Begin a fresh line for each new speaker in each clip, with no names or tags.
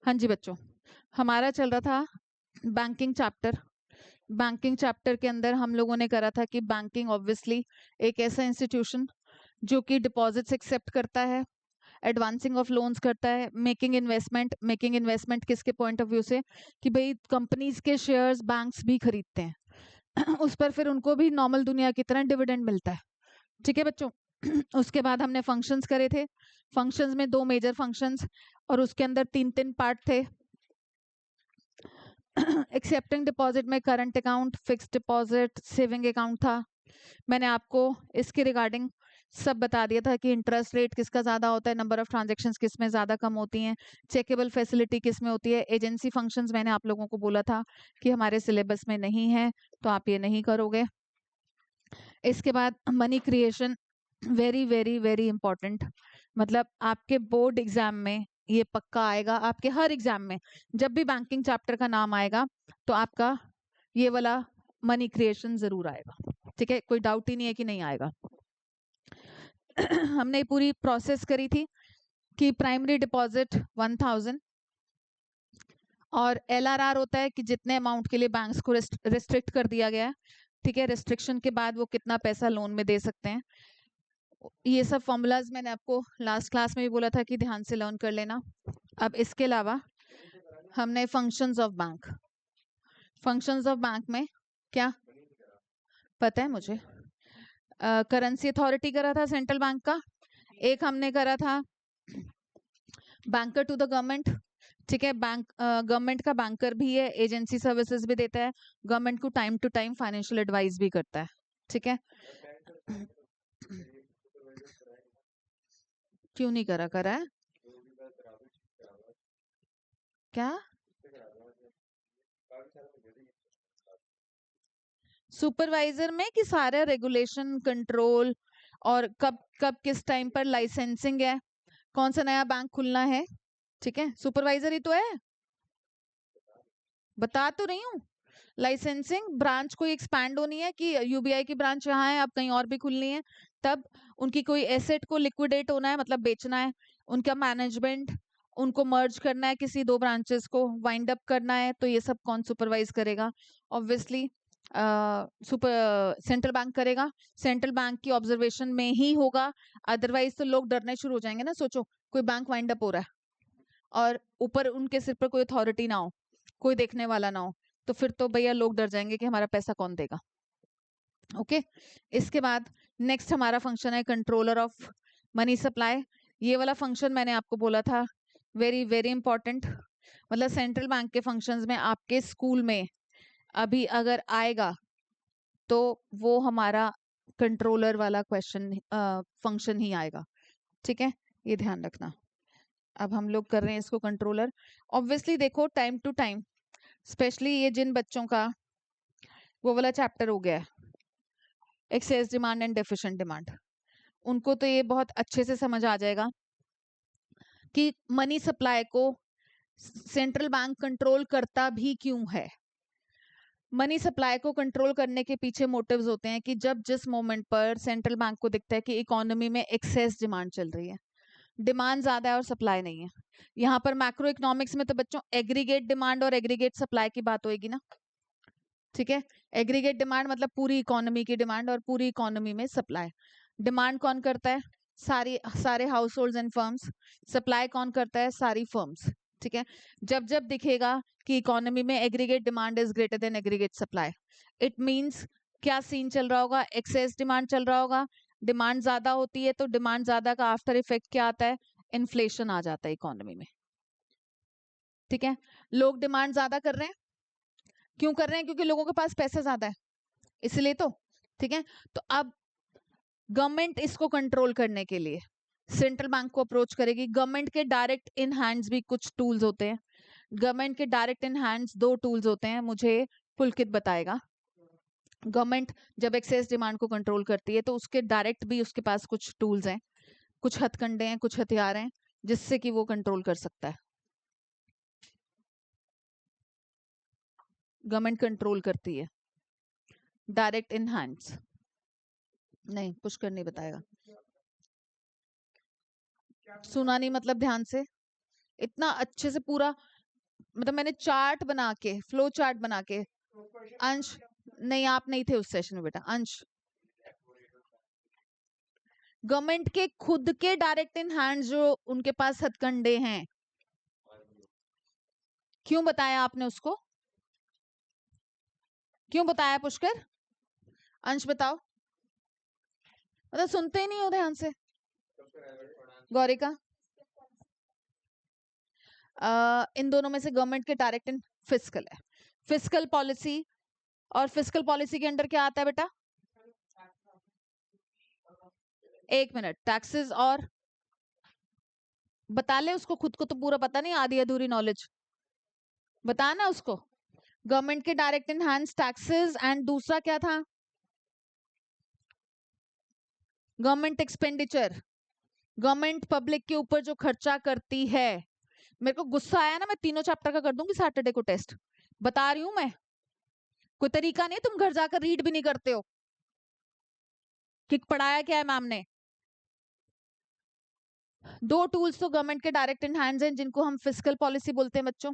हाँ जी बच्चों, हमारा चल रहा था बैंकिंग चैप्टर। बैंकिंग चैप्टर के अंदर हम लोगों ने करा था कि बैंकिंग ऑब्वियसली एक ऐसा इंस्टीट्यूशन जो कि डिपॉजिट्स एक्सेप्ट करता है, एडवांसिंग ऑफ लोन्स करता है, मेकिंग इन्वेस्टमेंट किसके पॉइंट ऑफ व्यू से कि भाई कंपनीज के शेयर्स बैंक्स भी खरीदते हैं उस पर फिर उनको भी नॉर्मल दुनिया की तरह डिविडेंड मिलता है। ठीक है बच्चों। उसके बाद हमने फंक्शंस करे थे। फंक्शंस में 2 मेजर फंक्शंस और उसके अंदर 3 पार्ट थे। एक्सेप्टिंग डिपॉजिट में current account, fixed deposit, saving account था। मैंने आपको इसके रिगार्डिंग सब बता दिया था कि इंटरेस्ट रेट किसका ज्यादा होता है, नंबर ऑफ ट्रांजैक्शंस किस में ज्यादा कम होती हैं, चेकेबल फैसिलिटी किस में होती है, एजेंसी फंक्शंस मैंने आप लोगों को बोला था कि हमारे सिलेबस में नहीं है तो आप ये नहीं करोगे। इसके बाद money creation, very very very important. मतलब आपके बोर्ड एग्जाम में ये पक्का आएगा, आपके हर एग्जाम में जब भी बैंकिंग चैप्टर का नाम आएगा तो आपका ये वाला मनी क्रिएशन जरूर आएगा। ठीक है, कोई डाउट ही नहीं है कि नहीं आएगा। हमने पूरी प्रोसेस करी थी कि प्राइमरी डिपॉजिट 1000 और एलआरआर होता है कि जितने अमाउंट के लिए बैंक्स को रिस्ट्रिक्ट कर दिया गया है। ठीक है, रिस्ट्रिक्शन के बाद वो कितना पैसा लोन में दे सकते हैं। ये सब फॉर्मूलाज मैंने आपको लास्ट क्लास में भी बोला था कि ध्यान से लर्न कर लेना। अब इसके अलावा हमने फंक्शंस ऑफ बैंक में क्या पता है मुझे, करेंसी अथॉरिटी करा था सेंट्रल बैंक का, एक हमने करा था बैंकर टू द गवर्नमेंट। ठीक है, बैंक गवर्नमेंट का बैंकर भी है, एजेंसी सर्विसेज भी देता है, गवर्नमेंट को time to time financial advice भी करता है। ठीक है, क्यों नहीं करा है क्या? सुपरवाइजर में कि सारे रेगुलेशन कंट्रोल और कब कब किस टाइम पर लाइसेंसिंग है, कौन सा नया बैंक खुलना है। ठीक है, सुपरवाइजर ही तो है, बता तो रही हूँ। लाइसेंसिंग, ब्रांच कोई एक्सपैंड होनी है कि यूबीआई की ब्रांच यहाँ है अब कहीं और भी खुलनी है, तब उनकी कोई एसेट को लिक्विडेट होना है मतलब बेचना है, उनका मैनेजमेंट, उनको मर्ज करना है, किसी 2 ब्रांचेस को वाइंड अप करना है, तो ये सब कौन सुपरवाइज करेगा? ऑब्वियसली सुपर सेंट्रल बैंक करेगा। सेंट्रल बैंक की ऑब्जर्वेशन में ही होगा, अदरवाइज तो लोग डरने शुरू हो जाएंगे ना। सोचो कोई बैंक वाइंड अप हो रहा है और ऊपर उनके सिर पर कोई अथॉरिटी ना हो, कोई देखने वाला ना हो, तो फिर तो भैया लोग डर जाएंगे कि हमारा पैसा कौन देगा। ओके, इसके बाद नेक्स्ट हमारा फंक्शन है कंट्रोलर ऑफ मनी सप्लाई। ये वाला फंक्शन मैंने आपको बोला था वेरी वेरी इंपॉर्टेंट। मतलब सेंट्रल बैंक के फंक्शंस में आपके स्कूल में अभी अगर आएगा तो वो हमारा कंट्रोलर वाला क्वेश्चन फंक्शन ही आएगा। ठीक है, ये ध्यान रखना। अब हम लोग कर रहे हैं इसको कंट्रोलर। ऑब्वियसली देखो टाइम टू टाइम, स्पेशली ये जिन बच्चों का वो वाला चैप्टर हो गया है excess demand and deficient demand, उनको तो ये बहुत अच्छे से समझ आ जाएगा कि मनी सप्लाई को सेंट्रल बैंक कंट्रोल करता भी क्यों है। मनी सप्लाई को कंट्रोल करने के पीछे मोटिव्स होते हैं कि जब जिस मोमेंट पर सेंट्रल बैंक को दिखता है कि इकोनॉमी में एक्सेस डिमांड चल रही है, डिमांड ज्यादा है और सप्लाई नहीं है। यहाँ पर मैक्रो इकोनॉमिक्स में तो बच्चों एग्रीगेट डिमांड और एग्रीगेट सप्लाई की बात होगी ना। ठीक है, एग्रीगेट डिमांड मतलब पूरी इकोनॉमी की डिमांड और पूरी इकोनॉमी में सप्लाई। डिमांड कौन करता है? सारे house hold and firms. Supply कौन करता है? सारी फर्म्स। ठीक है, जब जब दिखेगा कि इकोनॉमी में aggregate demand is greater than aggregate supply, it means क्या सीन चल रहा होगा? एक्सेस डिमांड चल रहा होगा। डिमांड ज्यादा होती है तो डिमांड ज्यादा का आफ्टर इफेक्ट क्या आता है? इन्फ्लेशन आ जाता है इकोनॉमी में। ठीक है, लोग डिमांड ज्यादा कर रहे हैं, क्यों कर रहे हैं? क्योंकि लोगों के पास पैसा ज्यादा है, इसलिए तो। ठीक है, तो अब गवर्नमेंट इसको कंट्रोल करने के लिए सेंट्रल बैंक को अप्रोच करेगी। गवर्नमेंट के डायरेक्ट इन हैंड्स भी कुछ टूल्स होते हैं। गवर्नमेंट के डायरेक्ट इन हैंड्स 2 टूल्स होते हैं, मुझे पुलकित बताएगा। गवर्नमेंट जब एक्सेस डिमांड को कंट्रोल करती है तो उसके डायरेक्ट भी उसके पास कुछ टूल्स हैं, कुछ हथकंडे हैं, कुछ हथियार हैं जिससे कि वो कंट्रोल कर सकता है। गवर्नमेंट कंट्रोल करती है डायरेक्ट इन हैंड्स, नहीं पुष्कर नहीं बताएगा। सुना नहीं मतलब ध्यान से इतना अच्छे से पूरा, मतलब मैंने चार्ट बना के, फ्लो चार्ट बना के। अंश नहीं, आप नहीं थे उस सेशन में बेटा। अंश, गवर्नमेंट के खुद के डायरेक्ट इन हैंड जो उनके पास हथकंडे हैं, क्यों बताया आपने उसको? क्यों बताया पुष्कर? अंश बताओ, मतलब सुनते ही नहीं हो ध्यान से। गौरिका, इन दोनों में से गवर्नमेंट के डायरेक्ट इन फिस्कल है। फिस्कल पॉलिसी, और फिस्कल पॉलिसी के अंडर क्या आता है बेटा? एक मिनट, टैक्सेस और बता ले उसको, खुद को तो पूरा पता नहीं, आधी अधूरी नॉलेज बताना उसको। गवर्नमेंट के direct in hands taxes, and दूसरा क्या था? गवर्नमेंट एक्सपेंडिचर, गवर्नमेंट पब्लिक के ऊपर जो खर्चा करती है। मेरे को गुस्सा आया ना, मैं तीनों चैप्टर का कर दूंगी सैटरडे को टेस्ट, बता रही हूं मैं। कोई तरीका नहीं, तुम घर जाकर रीड भी नहीं करते हो कि पढ़ाया क्या है मैम ने। दो टूल्स तो गवर्नमेंट के डायरेक्ट इन हैंड्स हैं जिनको हम फिस्कल पॉलिसी बोलते हैं बच्चों।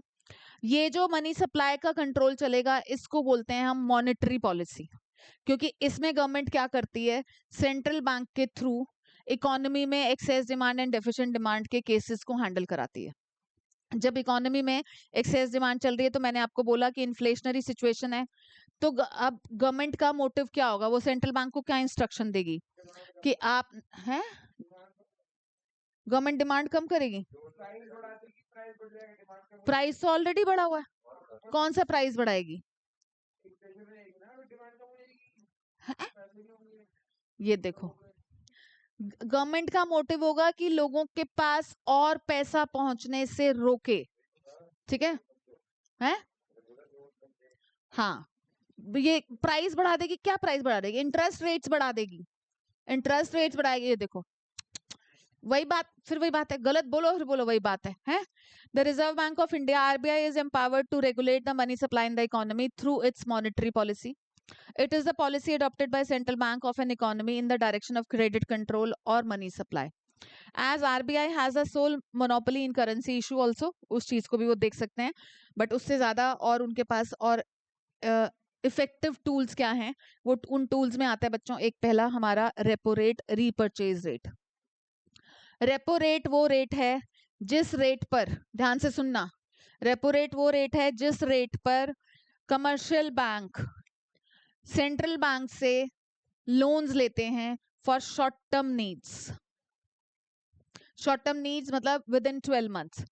ये जो मनी सप्लाई का कंट्रोल चलेगा इसको बोलते हैं हम मॉनेटरी पॉलिसी, क्योंकि इसमें गवर्नमेंट क्या करती है, सेंट्रल बैंक के थ्रू इकोनॉमी में excess demand and deficient demand के केसेस को हैंडल कराती है। जब इकोनॉमी में एक्सेस डिमांड चल रही है तो मैंने आपको बोला कि इन्फ्लेशनरी सिचुएशन है, तो अब गवर्नमेंट का मोटिव क्या होगा? वो सेंट्रल बैंक को क्या इंस्ट्रक्शन देगी कि आप हैं, गवर्नमेंट डिमांड कम करेगी? प्राइस तो ऑलरेडी बढ़ा हुआ है, कौन सा प्राइस बढ़ाएगी? हैं? ये देखो, गवर्नमेंट का मोटिव होगा कि लोगों के पास और पैसा पहुंचने से रोके, ठीक है? हैं? हाँ, ये प्राइस बढ़ा देगी। क्या प्राइस बढ़ा देगी? इंटरेस्ट रेट्स बढ़ा देगी, इंटरेस्ट रेट्स बढ़ाएगी। ये देखो, वही बात, फिर वही बात है, गलत बोलो फिर बोलो वही बात है, हैं? The Reserve Bank of India RBI is empowered to regulate the money supply in the economy through its monetary policy. It is the policy adopted by central bank of an economy in the direction of credit control or money supply. As RBI has a sole monopoly in currency issue also, उस चीज को भी वो देख सकते हैं, but उससे ज्यादा और उनके पास और इफेक्टिव टूल्स क्या हैं, वो उन टूल्स में आता है बच्चों। एक पहला हमारा repo rate, repurchase rate. Repo rate वो रेट है जिस रेट पर, ध्यान से सुनना, रेपो रेट वो रेट है जिस रेट पर कमर्शियल बैंक सेंट्रल बैंक से लोन्स लेते हैं for short term needs. Short term needs मतलब विद इन 12 मंथ्स।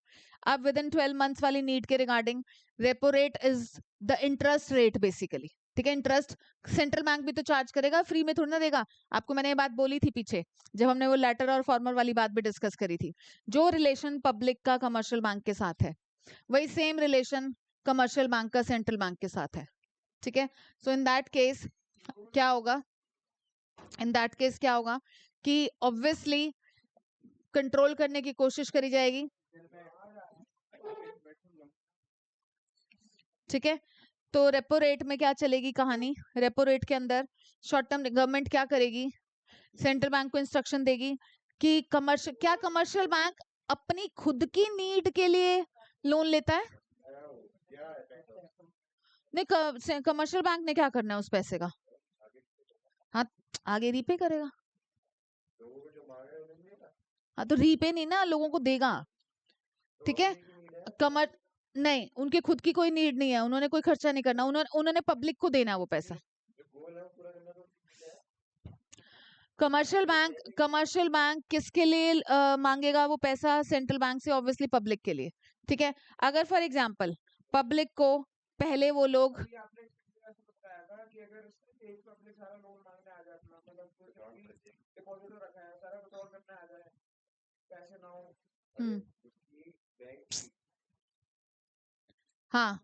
अब विद इन 12 मंथ्स वाली नीड के regarding repo rate is the interest rate basically, ठीक है? इंटरेस्ट सेंट्रल बैंक भी तो चार्ज करेगा, फ्री में थोड़ी ना देगा। आपको मैंने ये बात बोली थी पीछे जब हमने वो लेटर और फॉर्मर वाली बात भी डिस्कस करी थी। जो रिलेशन पब्लिक का कमर्शियल बैंक के साथ है, वही सेम रिलेशन कमर्शियल बैंक का सेंट्रल बैंक के साथ है, ठीक है? सो इन दैट केस क्या होगा, इन दैट केस क्या होगा कि ऑब्वियसली कंट्रोल करने की कोशिश करी जाएगी, ठीक है? तो रेपो रेट में क्या चलेगी कहानी? रेपो रेट के अंदर शॉर्ट टर्म गवर्नमेंट क्या करेगी, सेंट्रल बैंक को इंस्ट्रक्शन देगी कि कमर्शियल बैंक अपनी खुद की नीड के लिए लोन लेता है? नहीं, कमर्शियल बैंक ने क्या करना है उस पैसे का? हाँ, आगे रीपे करेगा। हाँ, तो रीपे नहीं ना, लोगों को देगा, ठीक है? कमर नहीं, उनके खुद की कोई नीड नहीं है, उन्होंने कोई खर्चा नहीं करना, उन्होंने पब्लिक को देना है वो पैसा। कमर्शियल बैंक किसके लिए मांगेगा वो पैसा? सेंट्रल बैंक से, ऑब्वियसली पब्लिक के लिए, ठीक है? अगर फॉर एग्जांपल पब्लिक को पहले वो लोग हाँ,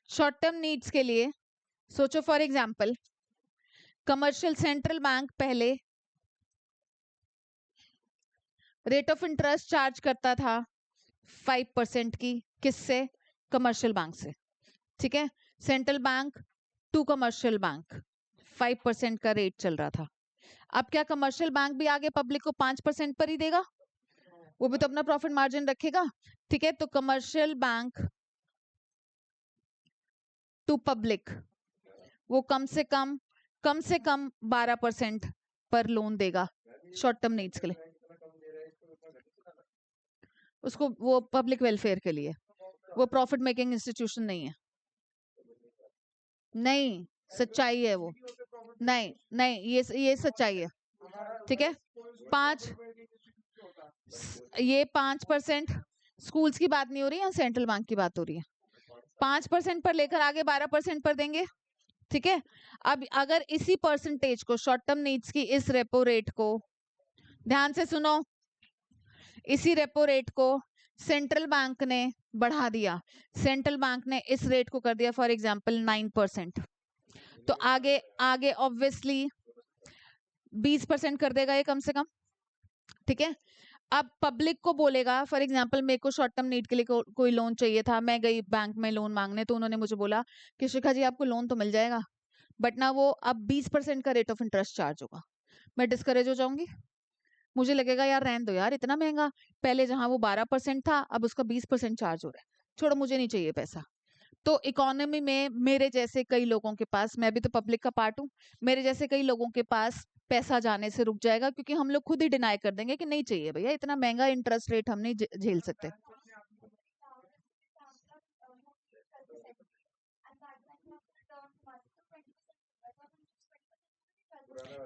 शॉर्ट टर्म नीड्स के लिए सोचो, for example commercial central bank पहले रेट ऑफ इंटरेस्ट चार्ज करता था 5% की, किससे? कमर्शियल बैंक से, ठीक है? Central bank to commercial bank 5% का रेट चल रहा था। अब क्या कमर्शियल बैंक भी आगे पब्लिक को 5% पर ही देगा? वो भी तो अपना प्रॉफिट मार्जिन रखेगा, ठीक है। तो कमर्शियल बैंक टू पब्लिक वो कम से कम 12% पर लोन देगा शॉर्ट टर्म नीड्स के लिए, उसको वो पब्लिक वेलफेयर के लिए, वो प्रॉफिट मेकिंग इंस्टीट्यूशन नहीं है। नहीं, सच्चाई है वो, नहीं नहीं, ये सच्चाई है, ठीक है। ये 5% स्कूल्स की बात नहीं हो रही है, सेंट्रल बैंक की बात हो रही है। 5% पर लेकर आगे 12% पर देंगे, ठीक है। अब अगर इसी परसेंटेज को शॉर्ट टर्म नीड्स की इस रेपो रेट को, ध्यान से सुनो, इसी रेपो रेट को सेंट्रल बैंक ने बढ़ा दिया, सेंट्रल बैंक ने इस रेट को कर दिया फॉर एग्जांपल 9%, तो आगे आगे ऑब्वियसली 20% कर देगा ये कम से कम, ठीक है। अब पब्लिक को बोलेगा फॉर एग्जांपल मेरे को शॉर्ट टर्म नीड के लिए कोई लोन चाहिए था, मैं गई बैंक में लोन मांगने, तो उन्होंने मुझे बोला कि शिखा जी आपको लोन तो मिल जाएगा, बट ना वो अब 20% का रेट ऑफ इंटरेस्ट चार्ज होगा। मैं डिस्करेज हो जाऊंगी, मुझे लगेगा यार रहने दो यार, इतना महंगा, पहले जहां वो 12% था अब उसका 20% चार्ज हो रहा है, छोड़ो मुझे नहीं चाहिए पैसा। तो इकोनॉमी में मेरे जैसे कई लोगों के पास, मैं भी तो पब्लिक का पार्ट हूँ, मेरे जैसे कई लोगों के पास पैसा जाने से रुक जाएगा, क्योंकि हम लोग खुद ही डिनाई कर देंगे कि नहीं चाहिए भैया, इतना महंगा इंटरेस्ट रेट हम नहीं झेल सकते।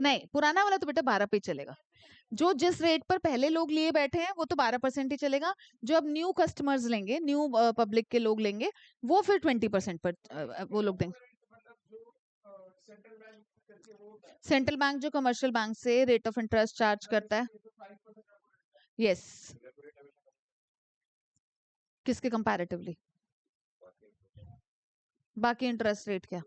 नहीं, पुराना वाला तो बेटा 12 पे ही चलेगा, जो जिस रेट पर पहले लोग लिए बैठे हैं वो तो 12% ही चलेगा, जो अब न्यू कस्टमर्स लेंगे, न्यू पब्लिक के लोग लेंगे, वो फिर 20% पर वो लोग देंगे। सेंट्रल बैंक जो कमर्शियल बैंक से रेट ऑफ इंटरेस्ट चार्ज करता है, यस, किसके कंपैरेटिवली, बाकी इंटरेस्ट रेट क्या,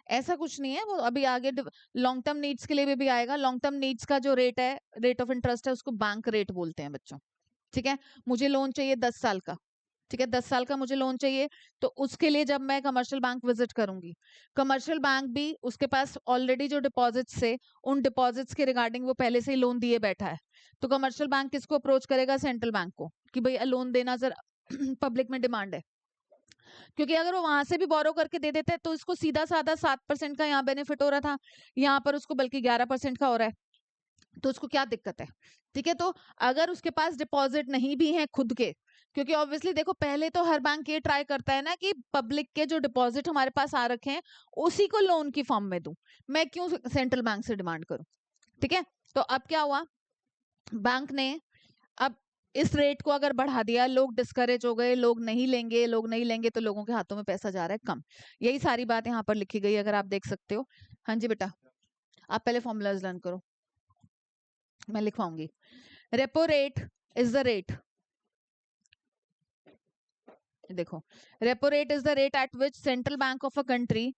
ऐसा कुछ नहीं है, वो अभी आगे लॉन्ग टर्म नीड्स के लिए भी आएगा। लॉन्ग टर्म नीड्स का जो रेट है, रेट ऑफ इंटरेस्ट है, उसको बैंक रेट बोलते हैं बच्चों, ठीक है। मुझे लोन चाहिए 10 साल का, ठीक है, 10 साल का मुझे लोन चाहिए, तो उसके लिए जब मैं कमर्शियल बैंक विजिट करूंगी, कमर्शियल बैंक भी उसके पास ऑलरेडी जो डिपॉजिट्स है, उन डिपॉजिट्स के रिगार्डिंग वो पहले से ही लोन दिए बैठा है, तो कमर्शियल बैंक किसको अप्रोच करेगा, सेंट्रल बैंक को, कि भाई लोन देना जरा पब्लिक में डिमांड है, क्योंकि अगर वो वहां से भी बोरो करके दे देते तो इसको सीधा साधा 7% का यहाँ बेनिफिट हो रहा था, यहाँ पर उसको बल्कि 11% का हो रहा है, तो उसको क्या दिक्कत है, ठीक है। तो अगर उसके पास डिपॉजिट नहीं भी है खुद के, क्योंकि ऑब्वियसली देखो पहले तो हर बैंक ये ट्राई करता है ना कि पब्लिक के जो डिपॉजिट हमारे पास आ रखे हैं उसी को लोन की फॉर्म में दूं, मैं क्यों सेंट्रल बैंक से डिमांड करूं, ठीक है। तो अब क्या हुआ, बैंक ने अब इस रेट को अगर बढ़ा दिया, लोग डिस्करेज हो गए, लोग नहीं लेंगे, लोग नहीं लेंगे, तो लोगों के हाथों में पैसा जा रहा है कम, यही सारी बात यहाँ पर लिखी गई, अगर आप देख सकते हो। हाँ जी बेटा, आप पहले फॉर्मूलाज लर्न करो, मैं लिखवाऊंगी। Repo rate is the rate, देखो, repo rate is the rate at which central bank of a country,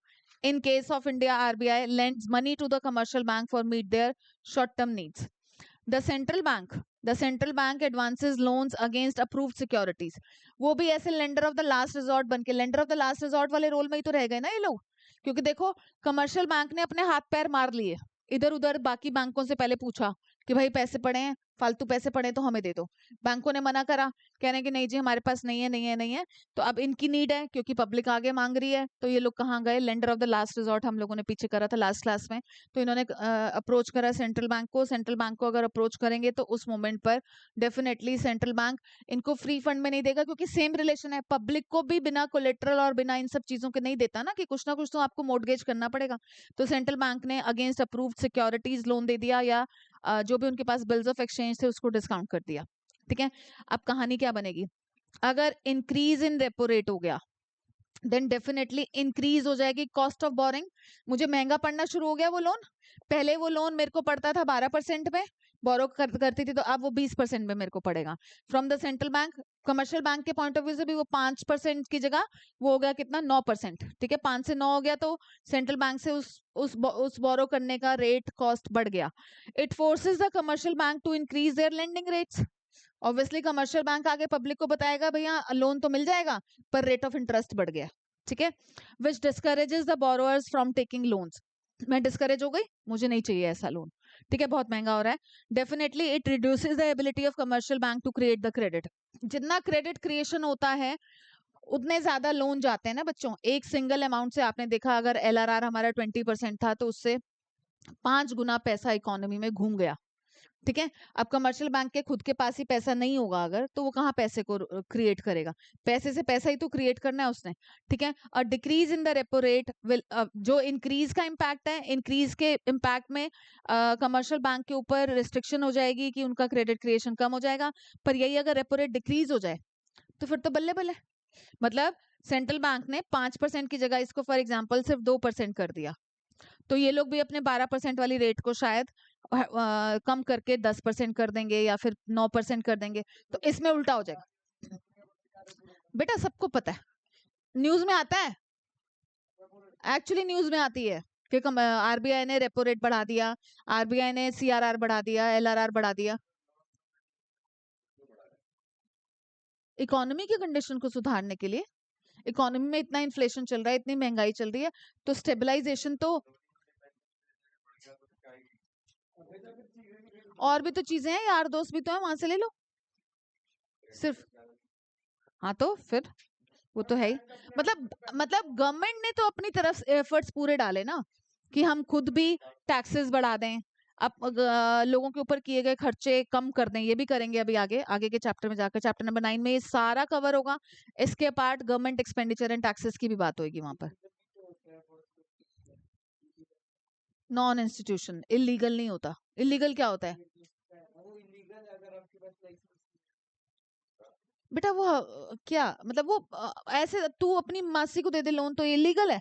in case of India RBI lends money to the commercial bank for meet their short term needs. The central bank advances loans against approved securities. वो भी ऐसे lender of the last resort बन के, lender of the last resort वाले role में ही तो रह गए ना ये लोग, क्योंकि देखो कमर्शियल बैंक ने अपने हाथ पैर मार लिए, इधर उधर बाकी बैंकों से पहले पूछा कि भाई पैसे पड़े हैं, फालतू पैसे पड़े तो हमें दे दो, बैंकों ने मना करा, कह रहे हैं कि नहीं जी हमारे पास नहीं है, नहीं है, नहीं है। तो अब इनकी नीड है, क्योंकि पब्लिक आगे मांग रही है, तो ये लोग कहाँ गए, lender of the last resort हम लोगों ने पीछे करा था लास्ट क्लास में, तो इन्होंने अप्रोच करा सेंट्रल बैंक को, सेंट्रल बैंक को अगर अप्रोच करेंगे तो उस मोमेंट पर डेफिनेटली सेंट्रल बैंक इनको फ्री फंड में नहीं देगा, क्योंकि सेम रिलेशन है, पब्लिक को भी बिना कोलेट्रल और बिना इन सब चीजों के नहीं देता ना, कि कुछ ना कुछ तो आपको मोर्टगेज करना पड़ेगा। तो सेंट्रल बैंक ने अगेंस्ट अप्रूव्ड सिक्योरिटीज लोन दे दिया, या जो भी उनके पास बिल्स ऑफ एक्सचेंज थे उसको डिस्काउंट कर दिया, ठीक है। अब कहानी क्या बनेगी, अगर इंक्रीज इन रेपो रेट हो गया, देन डेफिनेटली इंक्रीज हो जाएगी कॉस्ट ऑफ बोरिंग, मुझे महंगा पड़ना शुरू हो गया वो लोन, पहले वो लोन मेरे को पड़ता था 12% में, बोरो करती थी, तो अब वो 20% में मेरे को पड़ेगा from the central bank. Commercial bank के पॉइंट ऑफ व्यू से भी वो 5% की जगह वो हो गया कितना, 9%, ठीक है, 5 से 9 हो गया, तो सेंट्रल बैंक से उस बोरो करने का रेट कॉस्ट बढ़ गया। It forces the commercial bank to increase their lending rates, obviously commercial bank आगे पब्लिक को बताएगा भैया लोन तो मिल जाएगा पर रेट ऑफ इंटरेस्ट बढ़ गया, ठीक है, which discourages the borrowers from taking loans. मैं डिस्करेज हो गई, मुझे नहीं चाहिए ऐसा लोन, ठीक है, बहुत महंगा हो रहा है। Definitely it reduces the ability of commercial bank to create the credit. जितना क्रेडिट क्रिएशन होता है उतने ज्यादा लोन जाते हैं ना बच्चों। एक सिंगल अमाउंट से आपने देखा, अगर LRR हमारा 20% था तो उससे 5 गुना पैसा इकोनॉमी में घूम गया, ठीक है। अब कमर्शियल बैंक के खुद के पास ही पैसा नहीं होगा अगर, तो वो कहाँ पैसे को क्रिएट करेगा? पैसे से पैसा ही तो क्रिएट करना है उसने, ठीक है। और decrease in the repo rate will, जो इंक्रीज का इम्पैक्ट है, इंक्रीज के इम्पैक्ट में कमर्शियल बैंक के ऊपर रिस्ट्रिक्शन हो जाएगी कि उनका क्रेडिट क्रिएशन कम हो जाएगा। पर यही अगर रेपो रेट डिक्रीज हो जाए तो फिर तो बल्ले बल्ले। मतलब सेंट्रल बैंक ने 5% की जगह इसको फॉर एग्जाम्पल सिर्फ 2% कर दिया, तो ये लोग भी अपने 12% वाली रेट को शायद कम करके 10% कर देंगे या फिर 9% कर देंगे, तो इसमें उल्टा हो जाएगा। बेटा सबको पता है, न्यूज में आता है, एक्चुअली न्यूज में आती है कि RBI ने रेपो रेट बढ़ा दिया, RBI ने CRR बढ़ा दिया, LRR बढ़ा दिया। इकोनॉमी की कंडीशन को सुधारने के लिए, इकोनॉमी में इतना इन्फ्लेशन चल रहा है, इतनी महंगाई चल रही है, तो स्टेबलाइजेशन तो, और भी तो चीजें हैं, यार दोस्त भी तो है, वहां से ले लो सिर्फ। हाँ तो फिर वो तो है ही। मतलब गवर्नमेंट ने तो अपनी तरफ से एफर्ट्स पूरे डाले ना, कि हम खुद भी टैक्सेस बढ़ा दें, अब लोगों के ऊपर किए गए खर्चे कम कर दें। ये भी करेंगे अभी आगे आगे के चैप्टर में जाकर, चैप्टर नंबर 9 में ये सारा कवर होगा। इसके part government expenditure and taxes की भी बात होगी वहां पर। नॉन इंस्टीट्यूशन इलीगल नहीं होता। इलीगल क्या होता है बेटा? वो क्या मतलब, वो ऐसे तू अपनी मासी को दे दे लोन तो इलीगल है?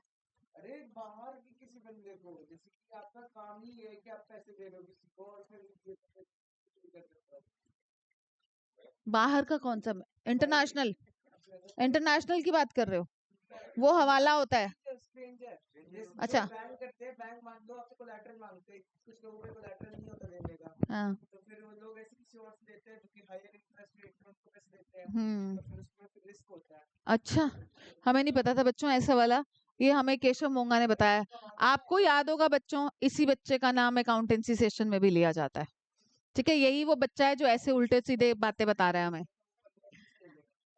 बाहर का कौन सा? इंटरनेशनल? इंटरनेशनल की बात कर रहे हो? वो हवाला होता है। अच्छा। हाँ। अच्छा, हमें नहीं पता था बच्चों ऐसा वाला, ये हमें केशव मोंगा ने बताया। आपको याद होगा बच्चों, इसी बच्चे का नाम अकाउंटेंसी सेशन में भी लिया जाता है, ठीक है। यही वो बच्चा है जो ऐसे उल्टे सीधे बातें बता रहा है हमें।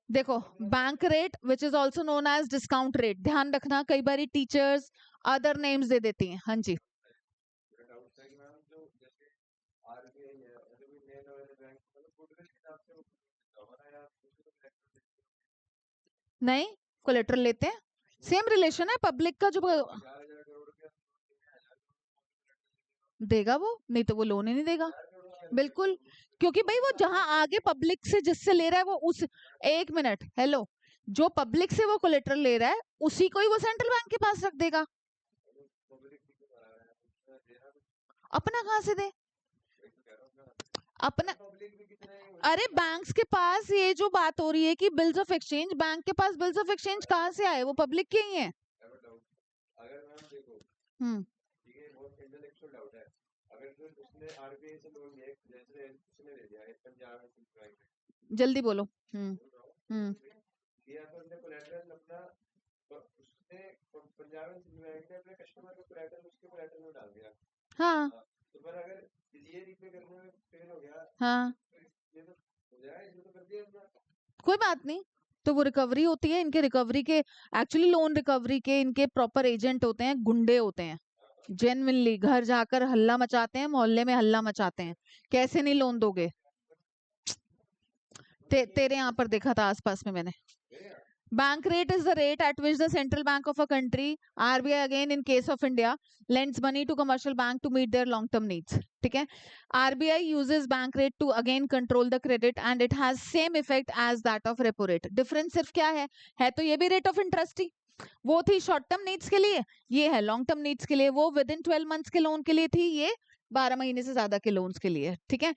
देखो, bank rate which is also known as discount rate, ध्यान रखना कई बार टीचर्स अदर नेम्स दे देती हैं। हाँ जी। नहीं, कोलेट्रल लेते हैं, सेम रिलेशन है पब्लिक का जो देगा वो, नहीं तो वो लोन ही नहीं देगा। बिल्कुल, क्योंकि भाई वो जहां आगे पब्लिक से जिससे ले रहा है वो उस, एक मिनट, हेलो, जो पब्लिक से वो कोलेट्रल ले रहा है उसी को ही वो सेंट्रल बैंक के पास रख देगा। अपना कहाँ से दे? अपना, अरे बैंक्स के पास ये जो बात हो रही है कि बिल्स ऑफ एक्सचेंज, बैंक के पास बिल्स ऑफ एक्सचेंज कहाँ से आए? वो पब्लिक के ही है। हम्म। जल्दी बोलो। हम्म। हाँ। हाँ, कोई बात नहीं, तो वो रिकवरी होती है इनके, रिकवरी के, एक्चुअली लोन रिकवरी के इनके प्रॉपर एजेंट होते हैं, गुंडे होते हैं, जेन्युइनली घर जाकर हल्ला मचाते हैं, मोहल्ले में हल्ला मचाते हैं। कैसे नहीं लोन दोगे? तेरे यहाँ पर देखा था आसपास में मैंने। Bank rate is the rate at which the central bank of a country, RBI again in case of India, lends money to commercial bank to meet their long term needs. ठीक है, RBI uses bank rate to again control the credit and it has same effect as that of repo rate. Difference सिर्फ क्या है तो ये भी rate of interest ही, वो थी शॉर्ट टर्म नीड्स के लिए, ये है लॉन्ग टर्म नीड्स के लिए। वो विद इन 12 मंथ्स के लोन के लिए थी, ये 12 महीने से ज्यादा के लोन्स के लिए, ठीक है।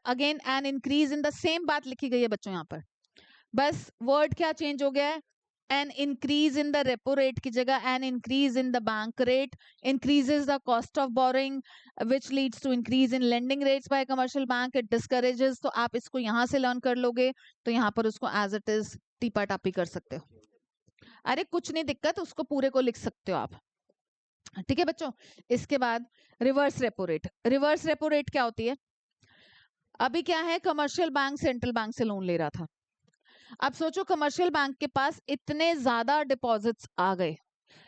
Again an increase in the same बात लिखी गई है बच्चों यहाँ पर, बस वर्ड क्या चेंज हो गया है, N increase in the repo rate की जगह N increase in the bank rate increases the cost of borrowing which leads to increase in lending rates by commercial bank, it discourages। तो आप इसको यहाँ से लर्न कर लोगे तो यहाँ पर उसको एज इट इज टीपा टापी कर सकते हो। अरे कुछ नहीं दिक्कत, उसको पूरे को लिख सकते हो आप। ठीक है बच्चों। इसके बाद reverse repo rate. Reverse repo rate क्या होती है? अभी क्या है, कमर्शियल बैंक सेंट्रल बैंक से लोन ले रहा था। अब सोचो कमर्शियल बैंक के पास इतने ज्यादा डिपॉजिट्स आ गए,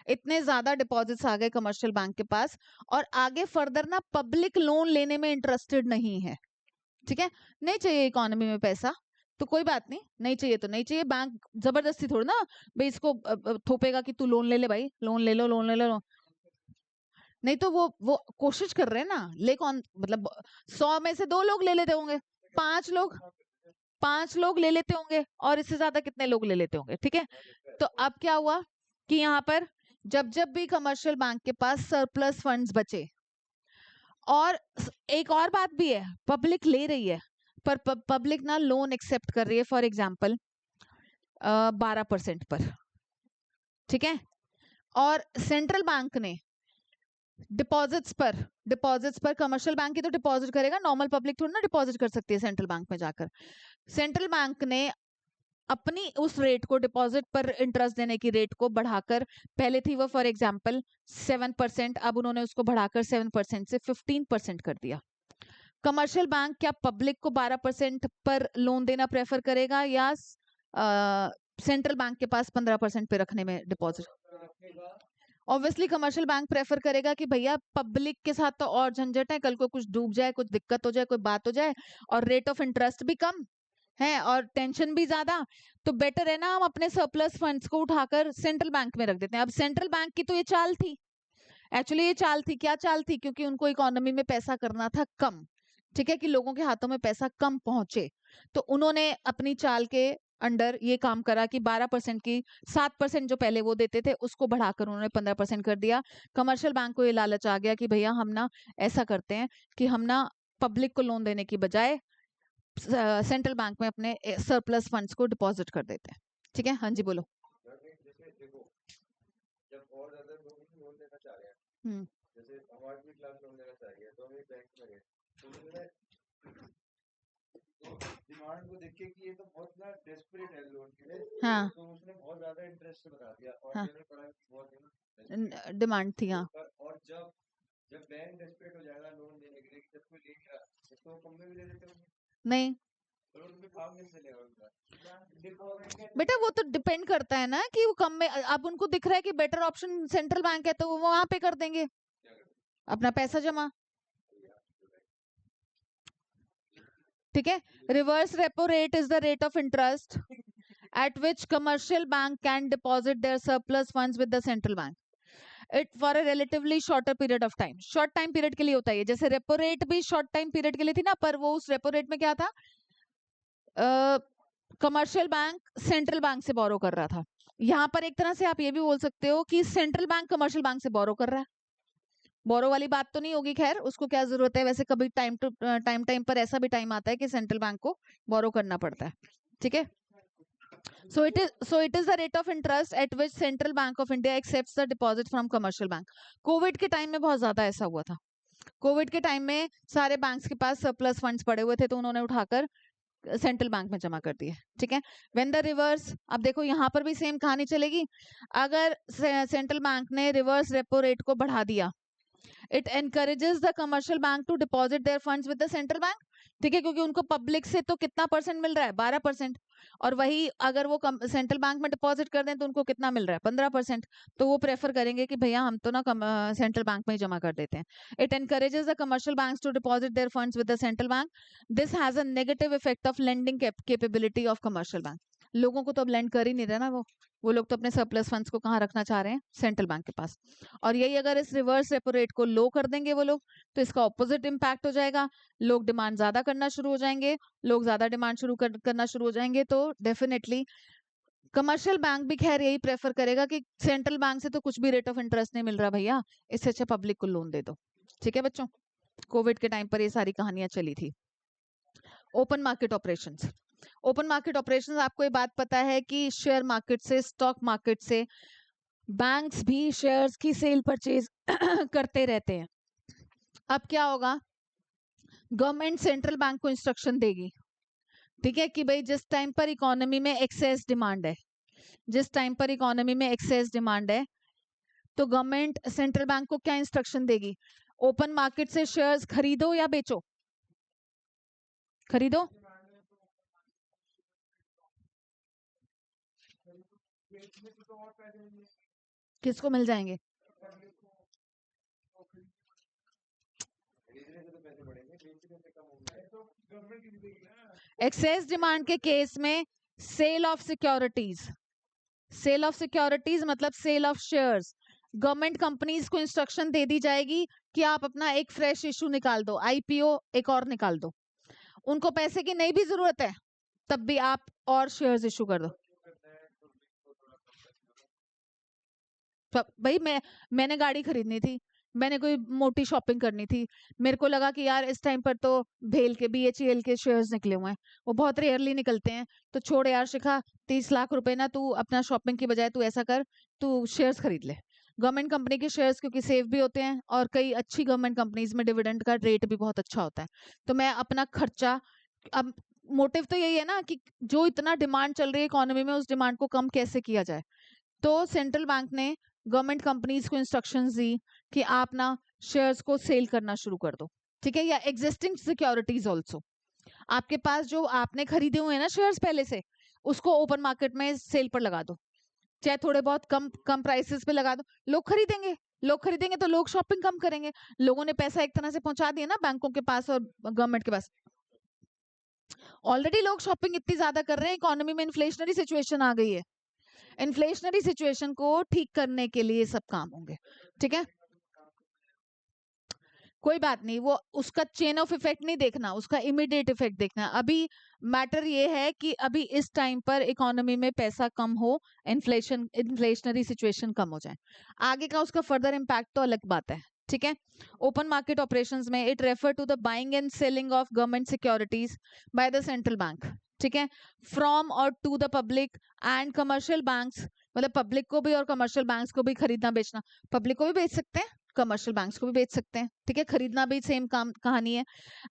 इतने ज्यादा डिपॉजिट्स आ गए कमर्शियल बैंक के पास, और आगे फर्दर ना पब्लिक लोन लेने में इंटरेस्टेड नहीं है। ठीक है, नहीं चाहिए इकोनॉमी में पैसा तो कोई बात नहीं, नहीं चाहिए तो नहीं चाहिए। बैंक जबरदस्ती थोड़ी ना भाई इसको थोपेगा कि तू लोन ले ले भाई, लोन ले लो, लोन ले लो। नहीं तो वो कोशिश कर रहे हैं ना, ले कौन, मतलब 100 में से 2 लोग ले लेते होंगे, 5 लोग ले लेते होंगे, और इससे ज्यादा कितने लोग ले लेते होंगे। ठीक है, तो अब क्या हुआ कि यहाँ पर जब जब भी कमर्शियल बैंक के पास सरप्लस फंड्स बचे, और एक और बात भी है, पब्लिक ले रही है पर पब्लिक ना लोन एक्सेप्ट कर रही है, फॉर एग्जाम्पल 12% पर। ठीक है, और सेंट्रल बैंक ने डिपॉजिट्स पर कमर्शियल बैंक ही तो डिपॉजिट करेगा, नॉर्मल पब्लिक थोड़ी ना डिपॉजिट कर सकती है सेंट्रल बैंक में जाकर। सेंट्रल बैंक ने अपनी उस रेट को, डिपॉजिट पर इंटरेस्ट देने की रेट को बढ़ाकर, पहले थी वो फॉर एग्जांपल 7%, अब उन्होंने उसको बढ़ाकर 7% से 15% कर दिया। कमर्शियल बैंक क्या पब्लिक को 12% पर लोन देना प्रेफर करेगा, या सेंट्रल बैंक के पास 15% पे रखने में deposit? Obviously commercial bank prefer करेगा कि भैया पब्लिक के साथ तो और झंझट है, कल को कुछ डूब जाए, कुछ दिक्कत हो जाए, कोई बात हो जाए, और रेट ऑफ इंटरेस्ट भी कम है और टेंशन भी ज्यादा, तो बेटर है ना हम अपने सरप्लस फंड्स को उठाकर सेंट्रल बैंक में रख देते हैं। अब सेंट्रल बैंक की तो ये चाल थी, एक्चुअली ये चाल थी, क्या चाल थी, क्योंकि उनको इकोनॉमी में पैसा करना था कम। ठीक है, कि लोगों के हाथों में पैसा कम पहुंचे, तो उन्होंने अपनी चाल के अंडर ये काम करा कि 12% की 7% जो पहले वो देते थे उसको बढ़ाकर उन्होंने 15% कर दिया। कमर्शियल बैंक को ये लालच आ गया कि भैया हम ना ऐसा करते हैं कि हम ना पब्लिक को लोन देने की बजाय सेंट्रल बैंक में अपने सरप्लस फंड्स को डिपॉजिट कर देते हैं। ठीक है, हाँ जी बोलो।
जैसे देखो, जब और ज्यादा लोग लोन लेना चाह रहे हैं,
हम्म,
जैसे हमारे भी क्लास लोन लेना चाह रही है, तो हम एक बैंक में गए, तो उन्होंने तो डिमांड को देख के कि ये तो बहुत ना डेस्परेट है लोन के लिए,
हाँ
तो उसने बहुत ज्यादा इंटरेस्ट बता दिया, और
हाँ,
मैंने पढ़ा कि बहुत
डिमांड थी हाँ।
और जब जब बैंक डेस्परेट हो जाएगा लोन देने के लिए, कि जब कोई ले नहीं रहा तो कम में भी दे देते होंगे,
नहीं
तो उनमें काम नहीं चलेगा उनका।
बेटा, वो तो डिपेंड करता है ना कि वो कम में, अब उनको दिख रहा है कि बेटर ऑप्शन सेंट्रल बैंक है तो वो वहां पे कर देंगे अपना पैसा जमा। ठीक है, reverse repo rate is the rate of interest at which commercial bank can deposit their surplus funds with the central bank it for a relatively shorter period of time। short time period के लिए होता है ये, जैसे repo rate भी short time period के लिए थी ना, पर वो उस रेपो रेट में क्या था, कमर्शियल बैंक सेंट्रल बैंक से बोरो कर रहा था। यहाँ पर एक तरह से आप ये भी बोल सकते हो कि सेंट्रल बैंक कमर्शियल बैंक से बोरो कर रहा है। बोरो वाली बात तो नहीं होगी, खैर उसको क्या जरूरत है, वैसे कभी टाइम पर ऐसा भी टाइम आता है कि सेंट्रल बैंक को बोरो करना पड़ता है। ठीक है, so it is the rate of interest at which Central Bank of India accepts the deposit from commercial bank। Covid के टाइम में बहुत ज्यादा ऐसा हुआ था। कोविड के टाइम में सारे बैंक्स के पास सरप्लस फंड्स पड़े हुए थे, तो उन्होंने उठाकर सेंट्रल बैंक में जमा कर दिए। ठीक है, व्हेन द रिवर्स, अब देखो यहाँ पर भी सेम कहानी चलेगी। अगर सेंट्रल बैंक ने रिवर्स रेपो रेट को बढ़ा दिया, it encourages the commercial bank to deposit their funds with the central bank. ठीक है, क्योंकि उनको पब्लिक से तो कितना परसेंट मिल रहा है, 12%, और वही अगर वो सेंट्रल बैंक में डिपॉजिट कर दें तो उनको कितना मिल रहा है, 15%। तो वो प्रेफर करेंगे कि भैया हम तो ना सेंट्रल बैंक में ही जमा कर देते हैं। It encourages the commercial banks to deposit their funds with the central bank. This has a negative effect of lending capability of commercial bank. लोगों को तो अब लैंड कर ही नहीं रहा ना, वो लोग तो अपने सरप्लस फंड्स को कहाँ रखना चाह रहे हैं, सेंट्रल बैंक के पास। और यही अगर इस रिवर्स रेपो रेट को लो कर देंगे वो लोग, तो इसका ऑपोजिट इम्पैक्ट हो जाएगा, लोग डिमांड ज्यादा करना शुरू हो जाएंगे, लोग ज्यादा डिमांड करना शुरू हो जाएंगे, तो डेफिनेटली कमर्शियल बैंक भी खैर यही प्रेफर करेगा कि सेंट्रल बैंक से तो कुछ भी रेट ऑफ इंटरेस्ट नहीं मिल रहा भैया, इससे अच्छा पब्लिक को लोन दे दो। ठीक है बच्चों, कोविड के टाइम पर ये सारी कहानियां चली थी। Open market operations. Open market operations, आपको ये बात पता है कि शेयर मार्केट से, स्टॉक मार्केट से बैंक्स भी शेयर्स की सेल परचेज करते रहते हैं। अब क्या होगा, गवर्नमेंट सेंट्रल बैंक को इंस्ट्रक्शन देगी, ठीक है, कि भाई जिस टाइम पर इकोनॉमी में एक्सेस डिमांड है, जिस टाइम पर इकोनॉमी में एक्सेस डिमांड है, तो गवर्नमेंट सेंट्रल बैंक को क्या इंस्ट्रक्शन देगी? ओपन मार्केट से शेयर्स खरीदो या बेचो? खरीदो। किसको मिल जाएंगे?
खरीदने से तो पैसे बढ़ेंगे, बेचने से कम होंगे। तो गवर्नमेंट ही देगी ना।
एक्सेस डिमांड के केस में sale of securities, sale of securities मतलब sale of shares, government companies को इंस्ट्रक्शन दे दी जाएगी कि आप अपना एक फ्रेश इशू निकाल दो, आईपीओ एक और निकाल दो। उनको पैसे की नहीं भी जरूरत है तब भी आप और शेयर्स इशू कर दो। भाई मैंने गाड़ी खरीदनी थी, मैंने कोई मोटी शॉपिंग करनी थी, मेरे को लगा कि यार इस टाइम पर तो भेल के BHEL के शेयर्स निकले हुए हैं, वो बहुत रेयरली निकलते हैं, तो छोड़ यार शिखा, 30 लाख रुपए ना तू अपना शॉपिंग की बजाय तू ऐसा कर, तू शेयर्स खरीद ले। गवर्नमेंट कंपनी के शेयर्स क्योंकि सेफ भी होते हैं और कई अच्छी गवर्नमेंट कंपनीज में डिविडेंड का रेट भी बहुत अच्छा होता है, तो मैं अपना खर्चा, अब मोटिव तो यही है ना कि जो इतना डिमांड चल रही है इकोनॉमी में उस डिमांड को कम कैसे किया जाए। तो सेंट्रल बैंक ने गवर्नमेंट कंपनीज को इंस्ट्रक्शंस दी कि आप ना शेयर्स को सेल करना शुरू कर दो, ठीक है, या एग्जिस्टिंग सिक्योरिटीज ऑल्सो, आपके पास जो आपने खरीदे हुए हैं ना शेयर्स पहले से, उसको ओपन मार्केट में सेल पर लगा दो, चाहे थोड़े बहुत कम कम प्राइसेस पे लगा दो, लोग खरीदेंगे, लोग खरीदेंगे तो लोग शॉपिंग कम करेंगे, लोगों ने पैसा एक तरह से पहुंचा दिया ना बैंकों के पास और गवर्नमेंट के पास। ऑलरेडी लोग शॉपिंग इतनी ज्यादा कर रहे हैं, इकोनॉमी में इन्फ्लेशनरी सिचुएशन आ गई है, इन्फ्लेशनरी सिचुएशन को ठीक करने के लिए सब काम होंगे, ठीक है, कोई बात नहीं, वो उसका चेन ऑफ इफेक्ट नहीं देखना, उसका इमीडिएट इफेक्ट देखना। अभी मैटर ये है कि अभी इस टाइम पर इकोनॉमी में पैसा कम हो, इन्फ्लेशनरी सिचुएशन कम हो जाए, आगे का उसका फर्दर इम्पैक्ट तो अलग बात है, ठीक है। ओपन मार्केट ऑपरेशंस में it refer to the buying and selling of government securities by the central bank, ठीक है, फ्रॉम और to the public and commercial banks, मतलब पब्लिक को भी और कमर्शियल बैंक्स को भी खरीदना बेचना, पब्लिक को भी बेच सकते हैं, कमर्शियल बैंक्स को भी बेच सकते हैं, ठीक है, खरीदना भी सेम काम कहानी है।